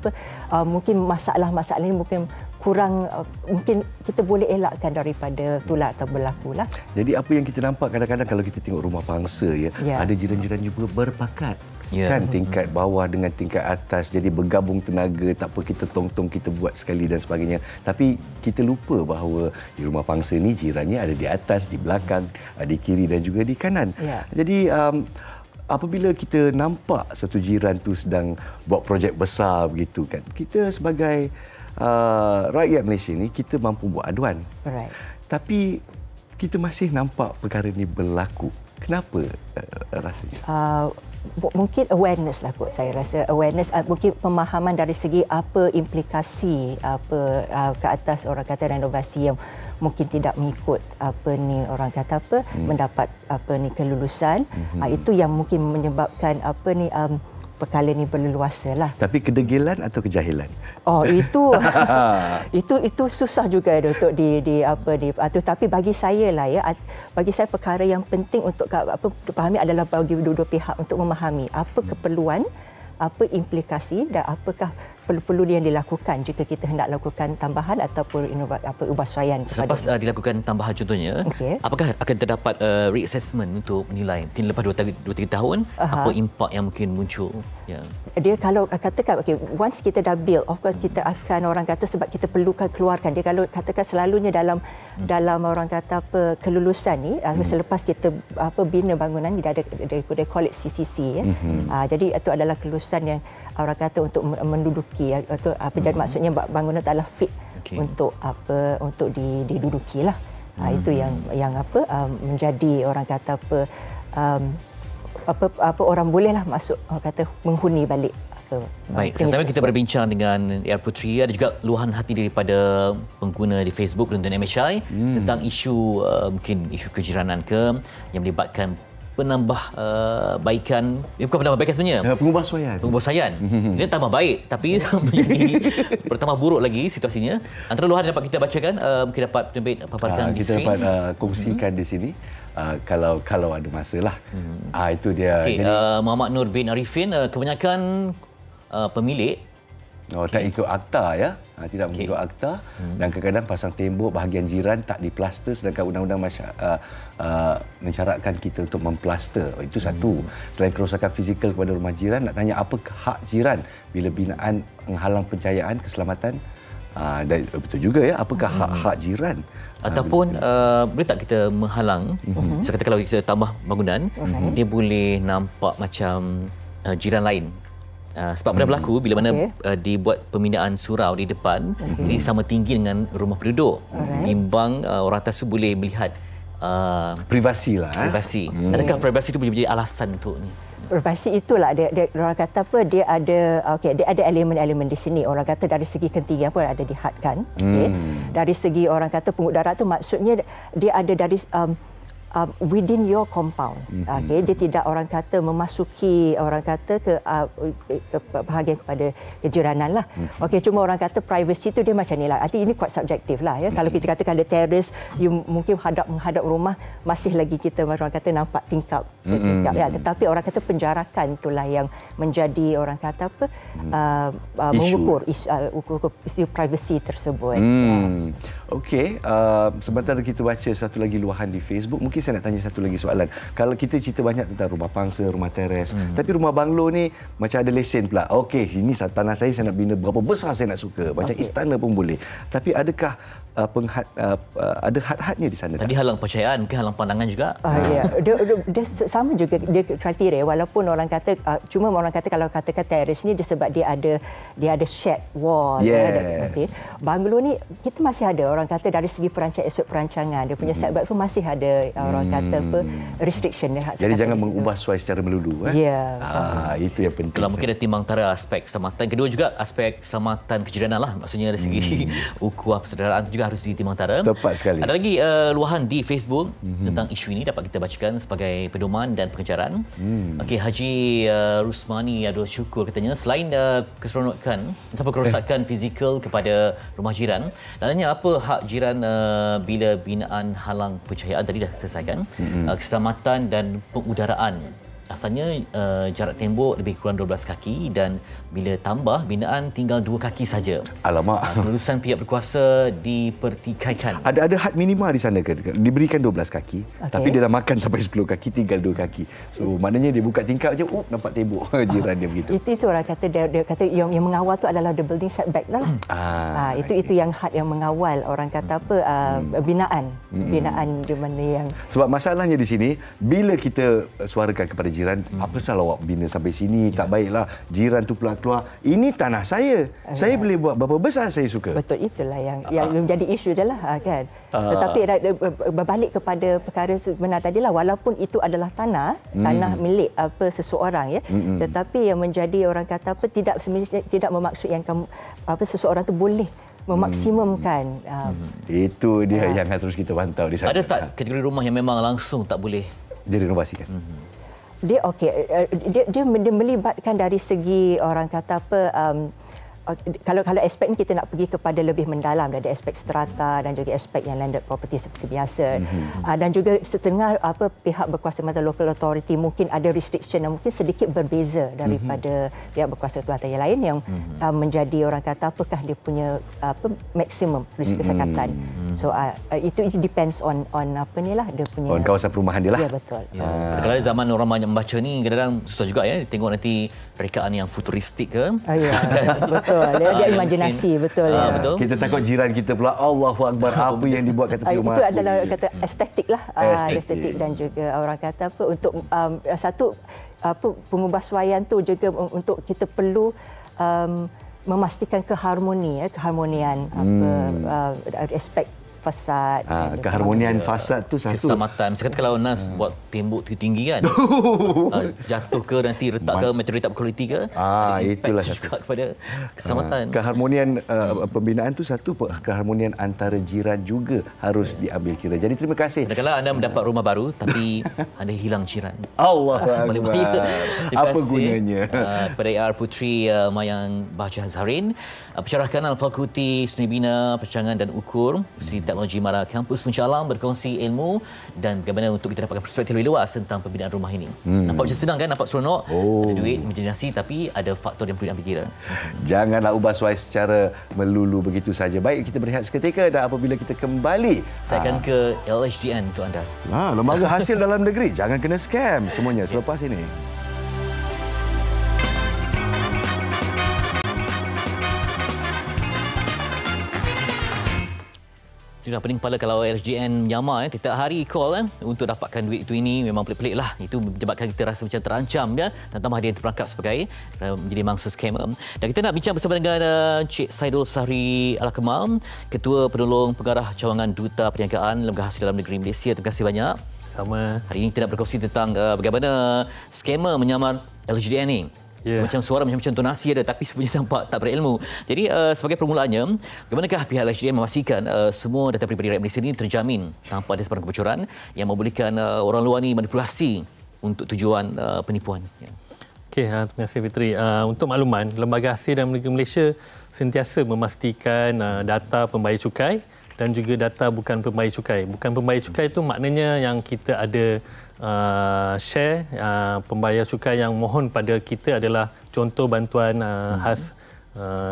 mungkin masalah-masalah ini mungkin kurang, mungkin kita boleh elakkan daripada tular atau berlaku lah. Jadi apa yang kita nampak kadang-kadang kalau kita tengok rumah bangsa ya, ada jiran-jiran juga berpakat. Kan tingkat bawah dengan tingkat atas, jadi bergabung tenaga, tak apa kita tong-tong kita buat sekali dan sebagainya. Tapi kita lupa bahawa di rumah pangsa ni jirannya ada di atas, di belakang, di kiri dan juga di kanan. Jadi apabila kita nampak satu jiran tu sedang buat projek besar begitu kan, kita sebagai rakyat Malaysia ni kita mampu buat aduan. Tapi kita masih nampak perkara ni berlaku. Kenapa rasanya? Mungkin awareness lah kot, saya rasa awareness, mungkin pemahaman dari segi apa implikasi ke atas orang kata renovasi yang mungkin tidak mengikut mendapat kelulusan. Itu yang mungkin menyebabkan perkara ni berleluasa lah. Tapi kedegilan atau kejahilan? Itu susah juga untuk tapi bagi saya lah ya, bagi saya perkara yang penting untuk dipahami adalah bagi dua-dua pihak untuk memahami apa keperluan, apa implikasi dan apakah perlu yang dilakukan jika kita hendak lakukan tambahan ataupun ubahsuaian. Selepas dilakukan tambahan contohnya, apakah akan terdapat reassessment untuk menilai mungkin lepas 2-3 tahun apa impak yang mungkin muncul? Dia kalau katakan once kita dah build, of course kita akan orang kata sebab kita perlukan keluarkan dia, kalau katakan selalunya dalam orang kata kelulusan ni selepas kita bina bangunan dia ada they call it CCC ya. Jadi itu adalah kelulusan yang orang kata untuk menduduki atau jadi maksudnya bangunan adalah fit untuk diduduki lah. Itu yang menjadi orang kata orang bolehlah masuk kata menghuni balik. Baik, sama-sama kita berbincang dengan Yar Puteri. Ada juga luahan hati daripada pengguna di Facebook dan MHI tentang isu mungkin isu kejiranan yang melibatkan penambahbaikan, bukan penambahbaikan sebenarnya, pengubahsuaian. Dia tambah baik tapi menjadi bertambah buruk lagi situasinya. Antara luahan yang dapat kita bacakan, mungkin dapat penerbit paparkan di kita skrin. Dapat kongsikan di sini kalau ada masa lah. Itu dia. Muhammad Nur bin Arifin, kebanyakan pemilik Tak ikut akta ya. Tidak mengikut akta. Dan kadang-kadang pasang tembok bahagian jiran tak diplaster, sedangkan undang-undang mensyaratkan kita untuk memplaster. Itu satu. Selain kerosakan fizikal kepada rumah jiran, nak tanya apa hak jiran bila binaan menghalang pencahayaan, keselamatan? Dan betul juga ya, apakah hak-hak jiran? Ataupun boleh tak kita menghalang, sekata kalau kita tambah bangunan, dia boleh nampak macam jiran lain. Sebab pernah berlaku bila mana dibuat pembinaan surau di depan, jadi sama tinggi dengan rumah penduduk. Imbang orang atas tu boleh melihat privasi lah. Privasi. Adakah privasi itu boleh menjadi alasan untuk ni? Privasi itulah dia orang kata apa, dia ada elemen-elemen di sini. Orang kata dari segi ketinggian pun ada dihadkan. Dari segi orang kata penguk darat tu maksudnya dia ada dari within your compound. Dia tidak orang kata memasuki orang kata ke bahagian kepada kejiranan lah. Cuma orang kata privacy tu dia macam ni lah. Arti ini quite subjektif lah ya. Kalau kita katakan ada terrace, you mungkin menghadap rumah, masih lagi kita orang kata nampak tingkap ya. Tetapi orang kata penjarakan itulah yang menjadi orang kata apa mengukur isu privacy tersebut. Okey, sementara kita baca satu lagi luahan di Facebook, mungkin saya nak tanya satu lagi soalan. Kalau kita cerita banyak tentang rumah pangsa, rumah teres, tapi rumah banglo ni macam ada lesen pula. Okey, ini tanah saya nak bina berapa besar saya nak suka. Macam istana pun boleh. Tapi adakah ada had-hadnya di sana? Tadi halang percayaan, mungkin halang pandangan juga. Ya, dia sama juga dia kriteria, walaupun orang kata cuma orang kata kalau katakan teres ni dia sebab dia ada shed wall. Banglo ni kita masih ada orang kata dari segi aspek perancangan, dia punya setback pun masih ada orang kata apa restriction. Jadi jangan mengubah suai secara melulu. Itu yang penting. Kalau mungkin ada timbang antara aspek keselamatan, kedua juga aspek keselamatan kejiranan lah, maksudnya dari segi ukhuwah persaudaraan itu juga harus ditimbang antara. Tepat sekali. Ada lagi luahan di Facebook tentang isu ini dapat kita bacakan sebagai pedoman dan pengejaran. Okey, Haji Rusmani Abdul Syukur katanya selain keseronokan atau kerosakan fizikal kepada rumah jiran, tanya apa hak jiran bila binaan halang pencahayaan tadi dah selesaikan, keselamatan dan pengudaraan. Asalnya jarak tembok lebih kurang 12 kaki dan bila tambah binaan tinggal 2 kaki saja. Alamak. Kelulusan pihak berkuasa dipertikaikan. Ada had minima di sana ke? Diberikan 12 kaki, tapi dia dah makan sampai 10 kaki, tinggal 2 kaki. So maknanya dia buka tingkap je, nampak tembok jiran dia begitu. Itu orang kata dia kata yang mengawal tu adalah the building setback lah. Itu yang had yang mengawal orang kata apa binaan di mana yang. Sebab masalahnya di sini bila kita suarakan kepada jiran, apa salah awak bina sampai sini, tak baiklah. Jiran tu pula keluar, ini tanah saya. Saya boleh buat berapa besar saya suka. Betul, itulah yang menjadi isu adalah kan. Tetapi berbalik kepada perkara sebenar tadilah, walaupun itu adalah tanah milik seseorang ya. Tetapi yang menjadi orang kata apa tidak bermaksud yang seseorang tu boleh memaksimumkan. Itu dia yang harus kita pantau di sana. Ada tak kategori rumah yang memang langsung tak boleh direnovasikan? Dia melibatkan dari segi orang kata apa kalau aspek ni kita nak pergi kepada lebih mendalam, dari aspek strata dan juga aspek yang landed property seperti biasa. Dan juga setengah pihak berkuasa macam local authority mungkin ada restriction yang mungkin sedikit berbeza daripada pihak berkuasa tempatan yang lain yang menjadi orang kata apakah dia punya maksimum risiko kesihatan. So itu depends on apa ni lah dia punya kawasan perumahan dia lah. Ya, betul. Kalau zaman orang banyak membaca ni kadang-kadang susah juga ya tengok nanti rekaan yang futuristik ke. Betul. Dia imajinasi betul ya. Betul. Kita takut jiran kita pula Allahu Akbar apa yang dibuat kat tepi rumah. Itu adalah kata estetik lah. Estetik dan juga orang kata apa untuk satu pengubahsuaian tu juga untuk kita perlu memastikan keharmonian aspek fasad. Keharmonian fasad tu satu. Keselamatan. Misalkan kalau Nas buat tembok tinggi kan. Jatuh ke nanti retak ke meteorit tak berkualiti ke. Itulah satu. Kepada keselamatan. Keharmonian pembinaan tu satu, keharmonian antara jiran juga harus diambil kira. Jadi terima kasih. Kalau anda mendapat rumah baru tapi anda hilang jiran. Allah Akbar. Apa gunanya? Kepada AR Putri Mayang Baja Zarin, pencerah kanal Fakulti Seni Bina, Perancangan dan Ukur, Universiti Teknologi Mara Kampus Puncak berkongsi ilmu dan bagaimana untuk kita dapatkan perspektif lebih luas tentang pembinaan rumah ini. Nampak macam senang kan, nampak seronok, ada duit, imajinasi, tapi ada faktor yang perlu diambil kira. Janganlah ubah suai secara melulu begitu saja. Baik, kita berehat seketika dan apabila kita kembali, saya akan ke LHDN untuk anda. Lembaga hasil dalam negeri, jangan kena scam semuanya selepas ini. Sudah pening kepala kalau LHDN menyamar tiap hari call untuk dapatkan duit itu ini memang pelik-pelik lah. Itu menyebabkan kita rasa macam terancam dan tambah dia terperangkap sebagai menjadi mangsa scammer. Dan kita nak bincang bersama dengan Cik Saidul Sahri Al-Kemal, Ketua Penolong Pengarah Cawangan Duta Perniagaan Lembaga Hasil Dalam Negeri Malaysia. Terima kasih banyak. Sama. Hari ini kita nak berkongsi tentang bagaimana scammer menyamar LHDN ni. Macam suara macam tonasi ada tapi sebenarnya nampak tak berilmu. Jadi sebagai permulaannya, bagaimanakah pihak LHDN memastikan semua data peribadi rakyat Malaysia ini terjamin tanpa ada sebarang kebocoran yang membolehkan orang luar ni manipulasi untuk tujuan penipuan? Okey, terima kasih Fitri. Untuk makluman, Lembaga Hasil Dalam Negeri Malaysia sentiasa memastikan data pembayar cukai dan juga data bukan pembayar cukai. Bukan pembayar cukai itu maknanya yang kita ada share pembayar cukai yang mohon pada kita adalah contoh bantuan khas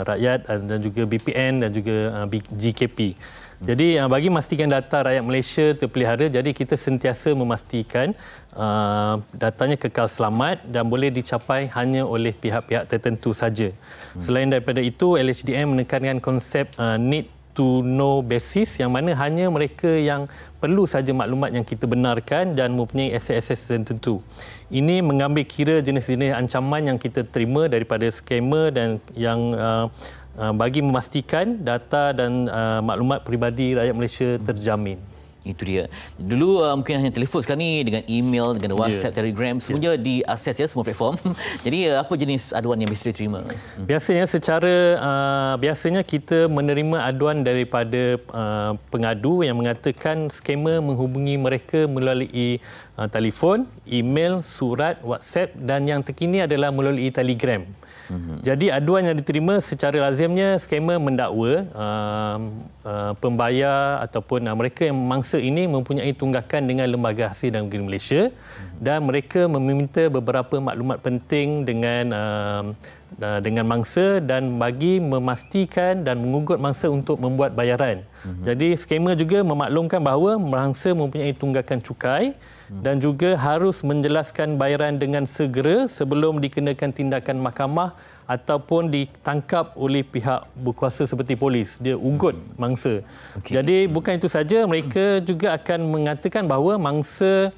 rakyat dan juga BPN dan juga GKP. Jadi bagi memastikan data rakyat Malaysia terpelihara, jadi kita sentiasa memastikan datanya kekal selamat dan boleh dicapai hanya oleh pihak-pihak tertentu saja. Selain daripada itu, LHDN menekankan konsep need to know basis yang mana hanya mereka yang perlu saja maklumat yang kita benarkan dan mempunyai aset-aset tertentu. Ini mengambil kira jenis-jenis ancaman yang kita terima daripada scammer dan yang bagi memastikan data dan maklumat peribadi rakyat Malaysia terjamin. Itu dia. Dulu mungkin hanya telefon, sekarang ni dengan email, dengan WhatsApp, Telegram, semuanya diakses semua platform. Jadi apa jenis aduan yang biasa diterima? Biasanya kita menerima aduan daripada pengadu yang mengatakan scammer menghubungi mereka melalui telefon, email, surat, WhatsApp dan yang terkini adalah melalui Telegram. Jadi aduan yang diterima secara lazimnya scammer mendakwa pembayar ataupun mereka yang memangsa ini mempunyai tunggakan dengan Lembaga Hasil Dalam Negeri Malaysia dan mereka meminta beberapa maklumat penting dengan mangsa dan bagi memastikan dan mengugut mangsa untuk membuat bayaran. Jadi scammer juga memaklumkan bahawa mangsa mempunyai tunggakan cukai dan juga harus menjelaskan bayaran dengan segera sebelum dikenakan tindakan mahkamah ataupun ditangkap oleh pihak berkuasa seperti polis. Dia ugut mangsa. Jadi bukan itu saja, mereka juga akan mengatakan bahawa mangsa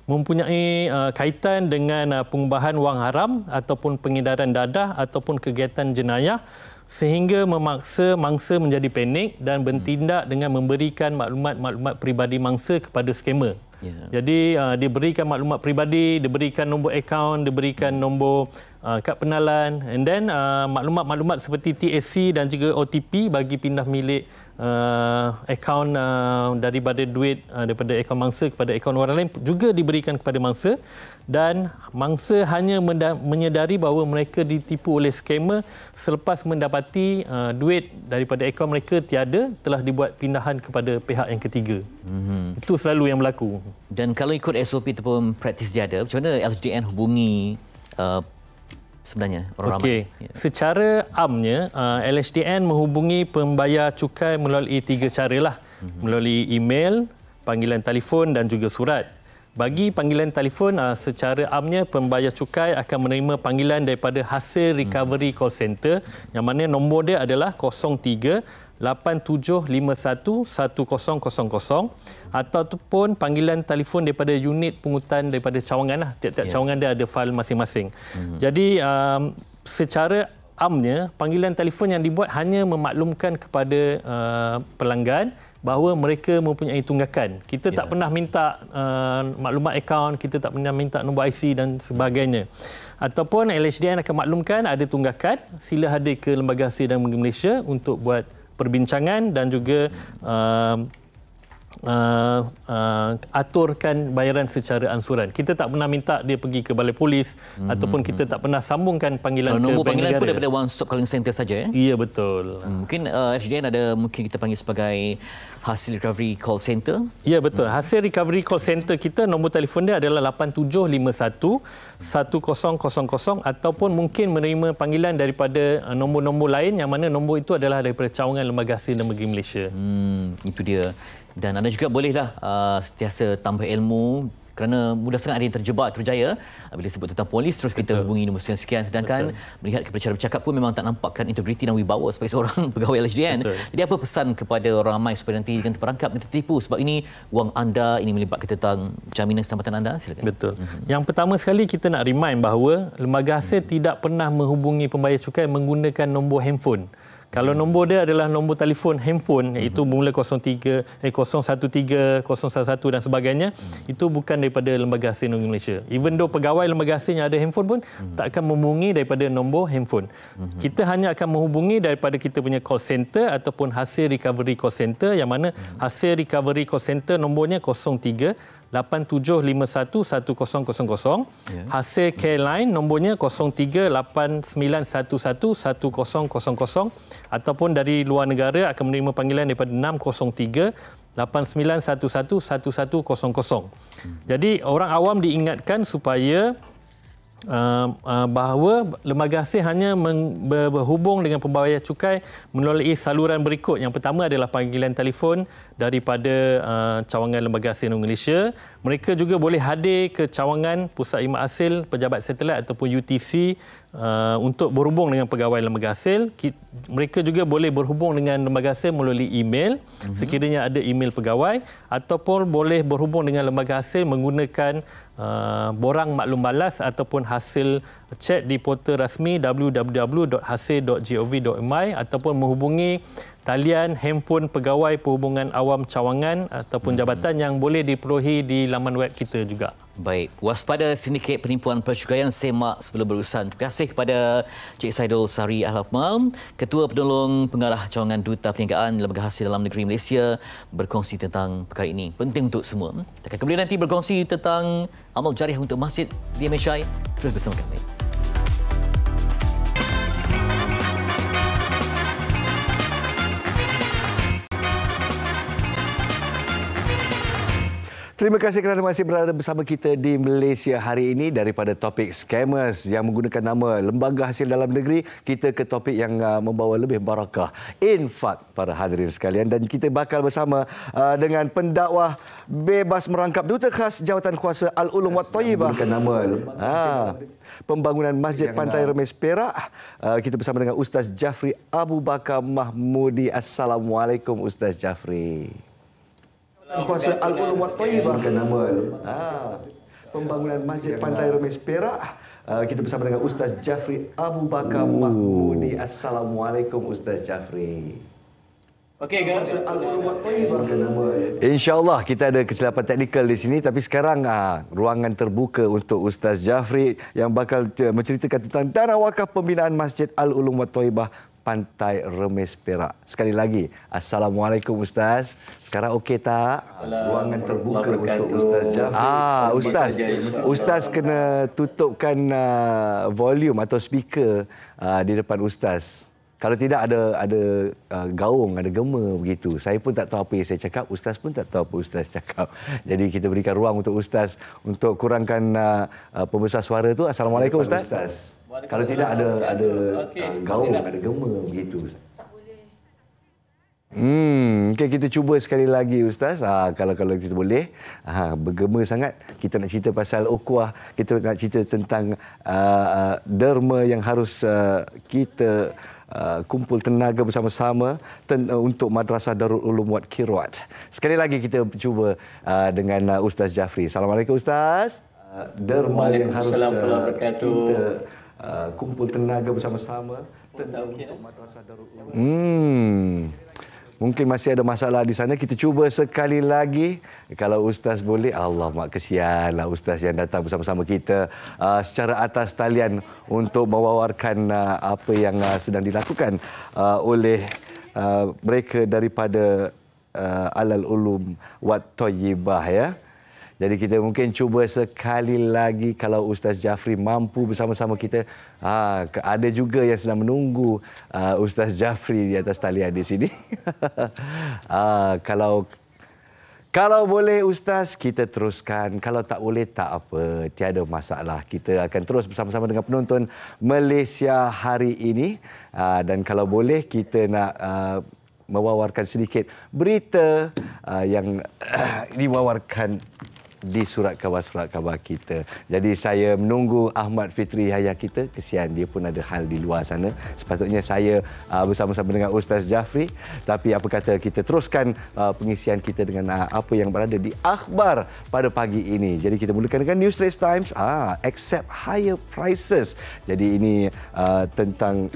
mempunyai kaitan dengan pengubahan wang haram ataupun pengedaran dadah ataupun kegiatan jenayah sehingga memaksa mangsa menjadi panik dan bertindak dengan memberikan maklumat-maklumat peribadi mangsa kepada scammer. Jadi diberikan maklumat peribadi, diberikan nombor akaun, diberikan nombor kad pengenalan and then maklumat-maklumat seperti TAC dan juga OTP bagi pindah milik akaun daripada duit daripada akaun mangsa kepada akaun orang lain juga diberikan kepada mangsa dan mangsa hanya menyedari bahawa mereka ditipu oleh scammer selepas mendapati duit daripada akaun mereka tiada, telah dibuat pindahan kepada pihak yang ketiga. Itu selalu yang berlaku. Dan kalau ikut SOP ataupun praktis dia ada, macam mana LHDN hubungi sebenarnya orang ramai? Secara amnya LHDN menghubungi pembayar cukai melalui 3 cara lah. Melalui email, panggilan telefon dan juga surat. Bagi panggilan telefon, secara amnya pembayar cukai akan menerima panggilan daripada Hasil Recovery Call Center yang mana nombor dia adalah 03-8751-1000 ataupun panggilan telefon daripada unit pungutan daripada cawangan lah. Tiap-tiap cawangan dia ada fail masing-masing. Jadi secara amnya panggilan telefon yang dibuat hanya memaklumkan kepada pelanggan bahawa mereka mempunyai tunggakan. Kita tak pernah minta maklumat akaun, kita tak pernah minta nombor IC dan sebagainya. Ataupun LHDN akan maklumkan ada tunggakan, sila hadir ke Lembaga Hasil Dalam Negeri Malaysia untuk buat perbincangan dan juga aturkan bayaran secara ansuran. Kita tak pernah minta dia pergi ke balai polis ataupun kita tak pernah sambungkan panggilan ke nombor bank panggilan negara. pun daripada One Stop Calling Center saja. Ya, betul. Mungkin SDN ada, mungkin kita panggil sebagai hasil recovery call center. Ya, betul. Hasil recovery call center kita, nombor telefon dia adalah 8751 1000 ataupun mungkin menerima panggilan daripada nombor-nombor lain yang mana nombor itu adalah daripada cawangan Lembaga Hasil dan Negeri Malaysia. Itu dia. Dan anda juga bolehlah sentiasa tambah ilmu kerana mudah sangat ada yang terjebak, terjaya bila sebut tentang polis terus kita hubungi nombor sekian sedangkan melihat kepada cara bercakap pun memang tak nampakkan integriti dan wibawa sebagai seorang pegawai LHDN. Jadi apa pesan kepada orang ramai supaya nanti jangan terperangkap dan tertipu sebab ini wang anda, ini melibatkan tentang jaminan keselamatan anda? Silakan. Betul. Yang pertama sekali kita nak remind bahawa Lembaga Hasil tidak pernah menghubungi pembayar cukai menggunakan nombor handphone. Kalau nombor dia adalah nombor telefon handphone iaitu bermula 013, 013, 011 dan sebagainya, itu bukan daripada Lembaga Hasil Negeri Malaysia. Even though pegawai Lembaga Hasil yang ada handphone pun tak akan menghubungi daripada nombor handphone. Kita hanya akan menghubungi daripada kita punya call center ataupun hasil recovery call center yang mana hasil recovery call center nombornya 03 8751 1000. Hasil care line nombornya 03 8911 1000 ataupun dari luar negara akan menerima panggilan daripada 603 8911 1100. Jadi orang awam diingatkan supaya bahawa Lembaga Hasil hanya berhubung dengan pembayar cukai melalui saluran berikut. Yang pertama adalah panggilan telefon daripada cawangan Lembaga Hasil Malaysia. Mereka juga boleh hadir ke cawangan Pusat Khidmat Hasil Pejabat Satelit ataupun UTC untuk berhubung dengan pegawai Lembaga Hasil. Mereka juga boleh berhubung dengan Lembaga Hasil melalui email sekiranya ada email pegawai ataupun boleh berhubung dengan Lembaga Hasil menggunakan borang maklum balas ataupun hasil chat di portal rasmi www.hasil.gov.my ataupun menghubungi talian handphone pegawai perhubungan awam cawangan ataupun jabatan yang boleh diperolehi di laman web kita juga. Baik, waspada sindiket penipuan percukaian semak sebelum berurusan. Terima kasih kepada Cik Saidul Sari Al-Hafmal, Ketua Penolong Pengarah Cawangan Duta Perniagaan Lembaga Hasil Dalam Negeri Malaysia berkongsi tentang perkara ini. Penting untuk semua. Kita akan kembali nanti berkongsi tentang amal jariah untuk masjid di MHI. Terus bersama kami. Terima kasih kerana masih berada bersama kita di Malaysia hari ini. Daripada topik scammers yang menggunakan nama Lembaga Hasil Dalam Negeri, kita ke topik yang membawa lebih barakah, infak para hadirin sekalian. Dan kita bakal bersama dengan pendakwah bebas merangkap Duta Khas Jawatan Kuasa Al-Ulum Wat Thayyibah menggunakan nama pembangunan Masjid Pantai Remis Perak. Kita bersama dengan Ustaz Jafri Abu Bakar Mahmudi. Assalamualaikum Ustaz Jafri. Kuasa Al-Ulum Wat Thayyibah nama pembangunan Masjid Pantai Remis Perak. Kita bersama dengan Ustaz Jafri Abu Bakar Mahmudi. Assalamualaikum Ustaz Jafri. Okey guys. Al-Ulum Wat Thayyibah nama. InsyaAllah kita ada kesilapan teknikal di sini, tapi sekarang ruangan terbuka untuk Ustaz Jafri yang bakal menceritakan tentang dana wakaf pembinaan Masjid Al-Ulum Wat Thayyibah Pantai Remis Perak. Sekali lagi, Assalamualaikum Ustaz. Sekarang okey tak? Ruangan terbuka untuk Ustaz Jafri. Ustaz kena tutupkan volume atau speaker di depan Ustaz. Kalau tidak ada gaung, ada gema begitu. Saya pun tak tahu apa yang saya cakap, Ustaz pun tak tahu apa Ustaz cakap. Jadi kita berikan ruang untuk Ustaz untuk kurangkan pembesar suara tu. Assalamualaikum Ustaz. Kalau tidak ada gaung, ada gema begitu. Okay, kita cuba sekali lagi Ustaz. Kalau kita boleh. Bergema sangat. Kita nak cerita pasal ukhuwah, kita nak cerita tentang derma yang harus kita kumpul tenaga bersama-sama untuk Madrasah Darul Ulum Wat Kirat. Sekali lagi kita cuba dengan Ustaz Jafri. Assalamualaikum Ustaz. Derma yang harus kita kumpul tenaga bersama-sama untuk Madrasah Darul Ulum. Mungkin masih ada masalah di sana. Kita cuba sekali lagi. Kalau Ustaz boleh. Allah mak kesianlah Ustaz yang datang bersama-sama kita secara atas talian untuk mewawarkan apa yang sedang dilakukan oleh mereka daripada alal ulum wat thayyibah ya. Jadi kita mungkin cuba sekali lagi kalau Ustaz Jafri mampu bersama-sama kita. Ada juga yang sedang menunggu Ustaz Jafri di atas talian di sini. Kalau boleh Ustaz, kita teruskan. Kalau tak boleh, tak apa. Tiada masalah. Kita akan terus bersama-sama dengan penonton Malaysia hari ini. Dan kalau boleh, kita nak mewawarkan sedikit berita yang diwawarkan di surat khabar kita. Jadi saya menunggu Ahmad Fitri Yahya kita. Kesian dia pun ada hal di luar sana. Sepatutnya saya bersama-sama dengan Ustaz Jafri. Tapi apa kata kita teruskan pengisian kita dengan apa yang berada di akhbar pada pagi ini. Jadi kita mulakan dengan News Straits Times. Accept higher prices. Jadi ini tentang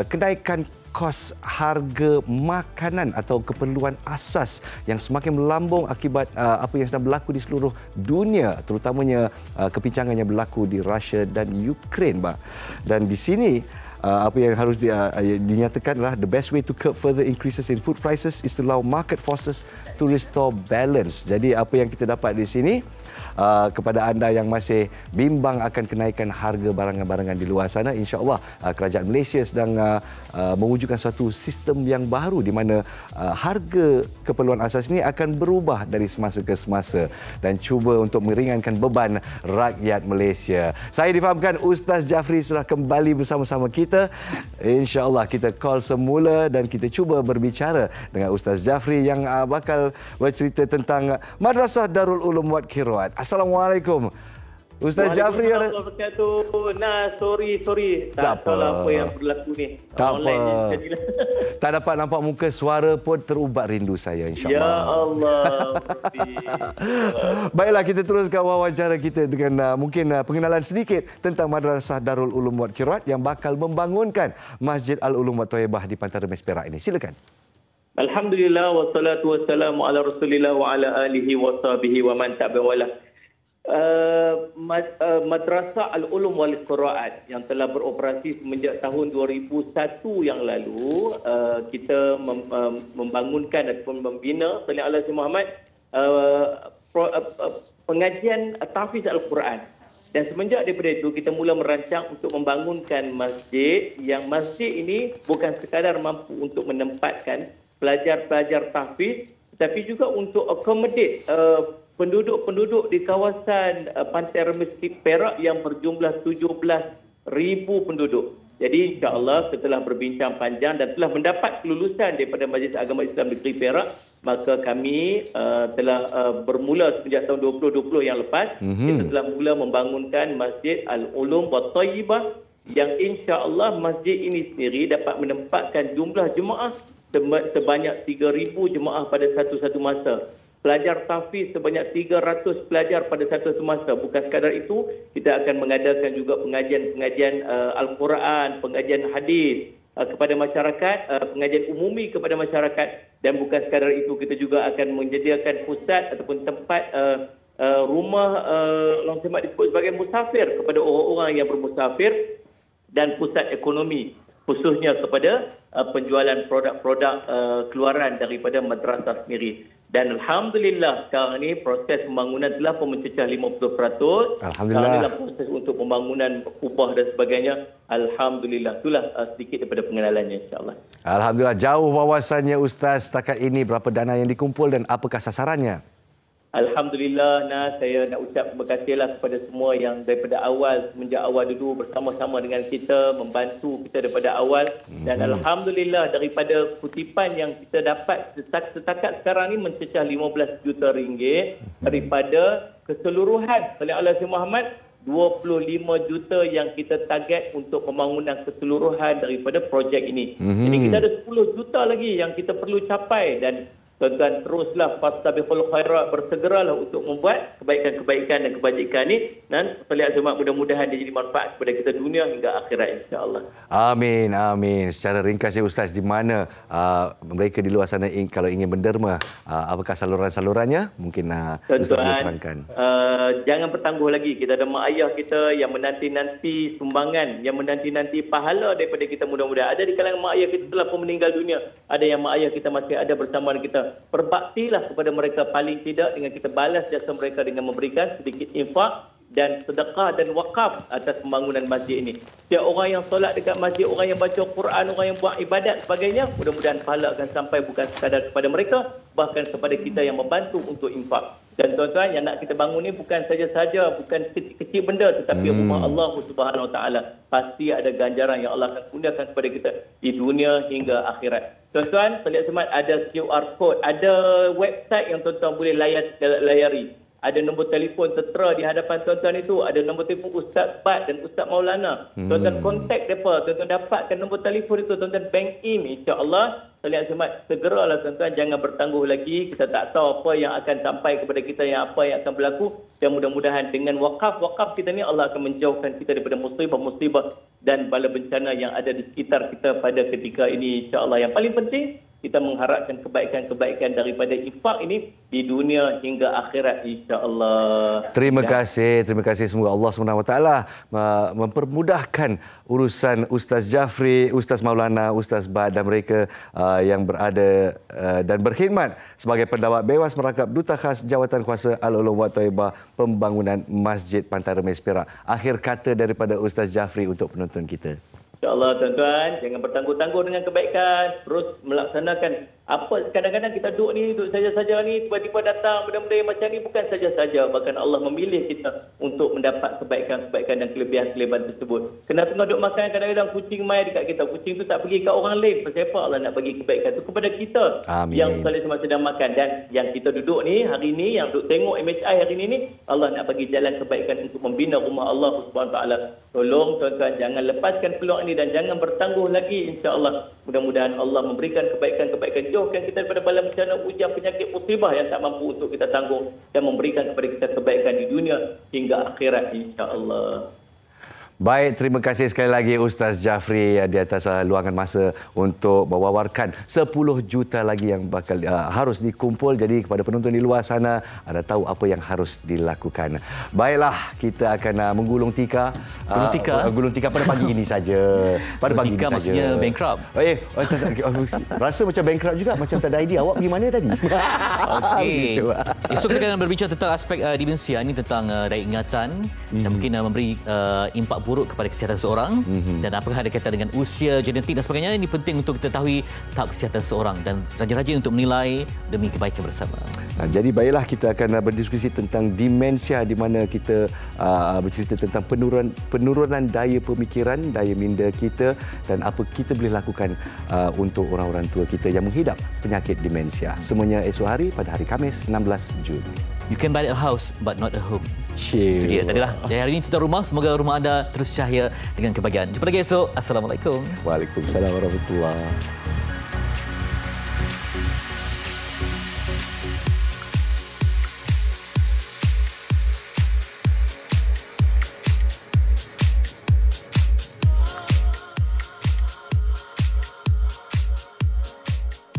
kenaikan kos harga makanan atau keperluan asas yang semakin melambung akibat apa yang sedang berlaku di seluruh dunia, terutamanya kepincangan yang berlaku di Rusia dan Ukraine. Dan di sini apa yang harus dinyatakan adalah the best way to curb further increases in food prices is to allow market forces to restore balance. Jadi apa yang kita dapat di sini, kepada anda yang masih bimbang akan kenaikan harga barangan-barangan di luar sana, insya-Allah kerajaan Malaysia sedang mewujudkan suatu sistem yang baru di mana harga keperluan asas ini akan berubah dari semasa ke semasa dan cuba untuk meringankan beban rakyat Malaysia. Saya difahamkan Ustaz Jafri sudah kembali bersama-sama kita. Insya-Allah kita call semula dan kita cuba berbicara dengan Ustaz Jafri yang bakal bercerita tentang Madrasah Darul Ulum Wat Qiraat. Assalamualaikum. Ustaz Jafri. Nah, sorry. Tak tahu apa yang berlaku ni. Tak apa. Tak dapat nampak muka, suara pun terubat rindu saya, insya-Allah. Ya Allah. Baiklah, kita teruskan wawancara kita dengan mungkin pengenalan sedikit tentang Madrasah Darul Ulum Wat Qiraat yang bakal membangunkan Masjid Al-Ulum Wat Thayyibah di Pantai Remis Perak ini. Silakan. Alhamdulillah wassalatu wassalamu ala Rasulillah wa ala alihi wa sahbihi wa man tabi'alah. Madrasah Al-Ulum Wal Qiraat yang telah beroperasi semenjak tahun 2001 yang lalu, kita membangunkan ataupun membina sallallahu alaihi Muhammad pengajian tahfiz Al-Quran. Dan semenjak daripada itu kita mula merancang untuk membangunkan masjid yang masjid ini bukan sekadar mampu untuk menempatkan pelajar-pelajar tahfiz, tetapi juga untuk accommodate penduduk-penduduk di kawasan Pantai Remis Perak yang berjumlah 17,000 penduduk. Jadi insya-Allah setelah berbincang panjang dan telah mendapat kelulusan daripada Majlis Agama Islam Negeri Perak, maka kami telah bermula sejak tahun 2020 yang lepas, kita telah mula membangunkan Masjid Al-Ulum Wat Thayyibah yang insya-Allah masjid ini sendiri dapat menempatkan jumlah jemaah sebanyak 3,000 jemaah pada satu-satu masa. Pelajar tahfiz sebanyak 300 pelajar pada satu masa. Bukan sekadar itu, kita akan mengadakan juga pengajian-pengajian Al-Quran, pengajian hadis kepada masyarakat, pengajian umumi kepada masyarakat. Dan bukan sekadar itu, kita juga akan menyediakan pusat ataupun tempat rumah orang semak disebut sebagai musafir kepada orang-orang yang bermusafir dan pusat ekonomi, khususnya kepada penjualan produk-produk keluaran daripada madrasah sendiri. Dan Alhamdulillah sekarang ini proses pembangunan telah pun mencecah 50%. Alhamdulillah. Proses untuk pembangunan upah dan sebagainya. Alhamdulillah. Itulah sedikit daripada pengenalannya, insyaAllah. Alhamdulillah. Jauh wawasannya Ustaz setakat ini. Berapa dana yang dikumpul dan apakah sasarannya? Alhamdulillah, saya nak ucap terima kasihlah kepada semua yang daripada awal, semenjak awal dulu bersama-sama dengan kita, membantu kita daripada awal. Dan Alhamdulillah daripada kutipan yang kita dapat setakat sekarang ni mencecah 15 juta ringgit daripada keseluruhan sallallahu alaihi Muhammad 25 juta yang kita target untuk pembangunan keseluruhan daripada projek ini. Jadi kita ada 10 juta lagi yang kita perlu capai dan tuan-tuan teruslah fastabiqul khairat, bersegeralah untuk membuat kebaikan-kebaikan dan kebajikan ini dan sekalian semua mudah-mudahan dia jadi manfaat kepada kita dunia hingga akhirat, insya-Allah. Amin, amin. Secara ringkasnya Ustaz, di mana mereka di luar sana kalau ingin menderma, apakah saluran-salurannya? Mungkin Ustaz boleh terangkan. Jangan bertangguh lagi. Kita ada mak ayah kita yang menanti-nanti sumbangan, yang menanti-nanti pahala daripada kita mudah-mudahan. Ada di kalangan mak ayah kita telah pun meninggal dunia. Ada yang mak ayah kita masih ada bersama kita. kita. Berbaktilah kepada mereka paling tidak dengan kita balas jasa mereka dengan memberikan sedikit infak dan sedekah dan wakaf atas pembangunan masjid ini. Setiap orang yang solat dekat masjid, orang yang baca Quran, orang yang buat ibadat sebagainya, mudah-mudahan pahala akan sampai bukan sekadar kepada mereka, bahkan kepada kita yang membantu untuk infak. Dan tuan-tuan, yang nak kita bangun ni bukan saja-saja, bukan kecil benda, tetapi rumah Allah Subhanahu Wa Taala. Pasti ada ganjaran yang Allah akan kurniakan kepada kita di dunia hingga akhirat. Tuan-tuan, Talian Semat ada QR code, ada website yang tuan-tuan boleh layari. Ada nombor telefon tertera di hadapan tuan-tuan itu. Ada nombor telefon Ustaz Bat dan Ustaz Maulana. Tuan-tuan kontak mereka. Tuan-tuan dapatkan nombor telefon itu. Tuan-tuan bank in. InsyaAllah. Talian Semat, segeralah tuan-tuan. Jangan bertangguh lagi. Kita tak tahu apa yang akan sampai kepada kita, apa yang akan berlaku. Dan mudah-mudahan dengan wakaf kita ni, Allah akan menjauhkan kita daripada musibah-musibah dan bala bencana yang ada di sekitar kita pada ketika ini. InsyaAllah. Yang paling penting, kita mengharapkan kebaikan-kebaikan daripada infak ini di dunia hingga akhirat, insya-Allah. Terima kasih semoga Allah SWT mempermudahkan urusan Ustaz Jafri, Ustaz Maulana, Ustaz Bat dan mereka yang berada dan berkhidmat sebagai pendawat Bewas Merakap Duta Khas Jawatan Kuasa Al-Ulum wa Thayyibah Pembangunan Masjid Pantai Remis Perak. Akhir kata daripada Ustaz Jafri untuk penonton kita. InsyaAllah tuan-tuan, jangan bertangguh-tangguh dengan kebaikan. Terus melaksanakan apa, kadang-kadang kita duduk saja-saja ni, tiba-tiba datang benda-benda yang macam ni, bukan saja-saja. Bahkan Allah memilih kita untuk mendapat kebaikan-kebaikan dan kelebihan-kelebihan tersebut. Kena tengah duduk makan, kadang-kadang kucing mai dekat kita. Kucing tu tak pergi kat orang lain. Pasal apa Allah nak bagi kebaikan tu kepada kita? Amin. Yang Salih Semat sedang makan. Dan yang kita duduk ni, hari ni, yang duduk tengok MHI hari ni, Allah nak bagi jalan kebaikan untuk membina rumah Allah SWT. Tolong tuan-tuan, jangan lepaskan peluang ini dan jangan bertangguh lagi, insya-Allah. Mudah-mudahan Allah memberikan kebaikan-kebaikan, jauhkan kita daripada bala bencana, ujian, penyakit, musibah yang tak mampu untuk kita tanggung dan memberikan kepada kita kebaikan di dunia hingga akhirat, insya-Allah. Baik, terima kasih sekali lagi Ustaz Jafri di atas luangan masa untuk mewawarkan 10 juta lagi yang bakal harus dikumpul. Jadi kepada penonton di luar sana, anda tahu apa yang harus dilakukan. Baiklah, kita akan menggulung tikar. Gulung tikar pada pagi ini saja. Pada pagi ini saja. Maksudnya bankrupt. Rasa macam bankrupt juga, macam tak ada idea. Awak pergi mana tadi? Okey. Esok kita akan berbincang tentang aspek demensia ini, tentang daya ingatan dan mungkin memberi impak buruk kepada kesihatan seorang dan apakah ada kaitan dengan usia, genetik dan sebagainya. Ini penting untuk kita ketahui tahap kesihatan seorang dan rajin-rajin untuk menilai demi kebaikan bersama. Jadi baiklah, kita akan berdiskusi tentang demensia, di mana kita bercerita tentang penurunan daya pemikiran, daya minda kita dan apa kita boleh lakukan untuk orang-orang tua kita yang menghidap penyakit demensia. Semuanya esok hari pada hari Khamis 16 Jun. You can buy a house but not a home. Itu dia tadilah. Jadi hari ini tutup rumah. Semoga rumah anda terus cahaya dengan kebahagiaan. Jumpa lagi esok. Assalamualaikum. Waalaikumsalam warahmatullahi.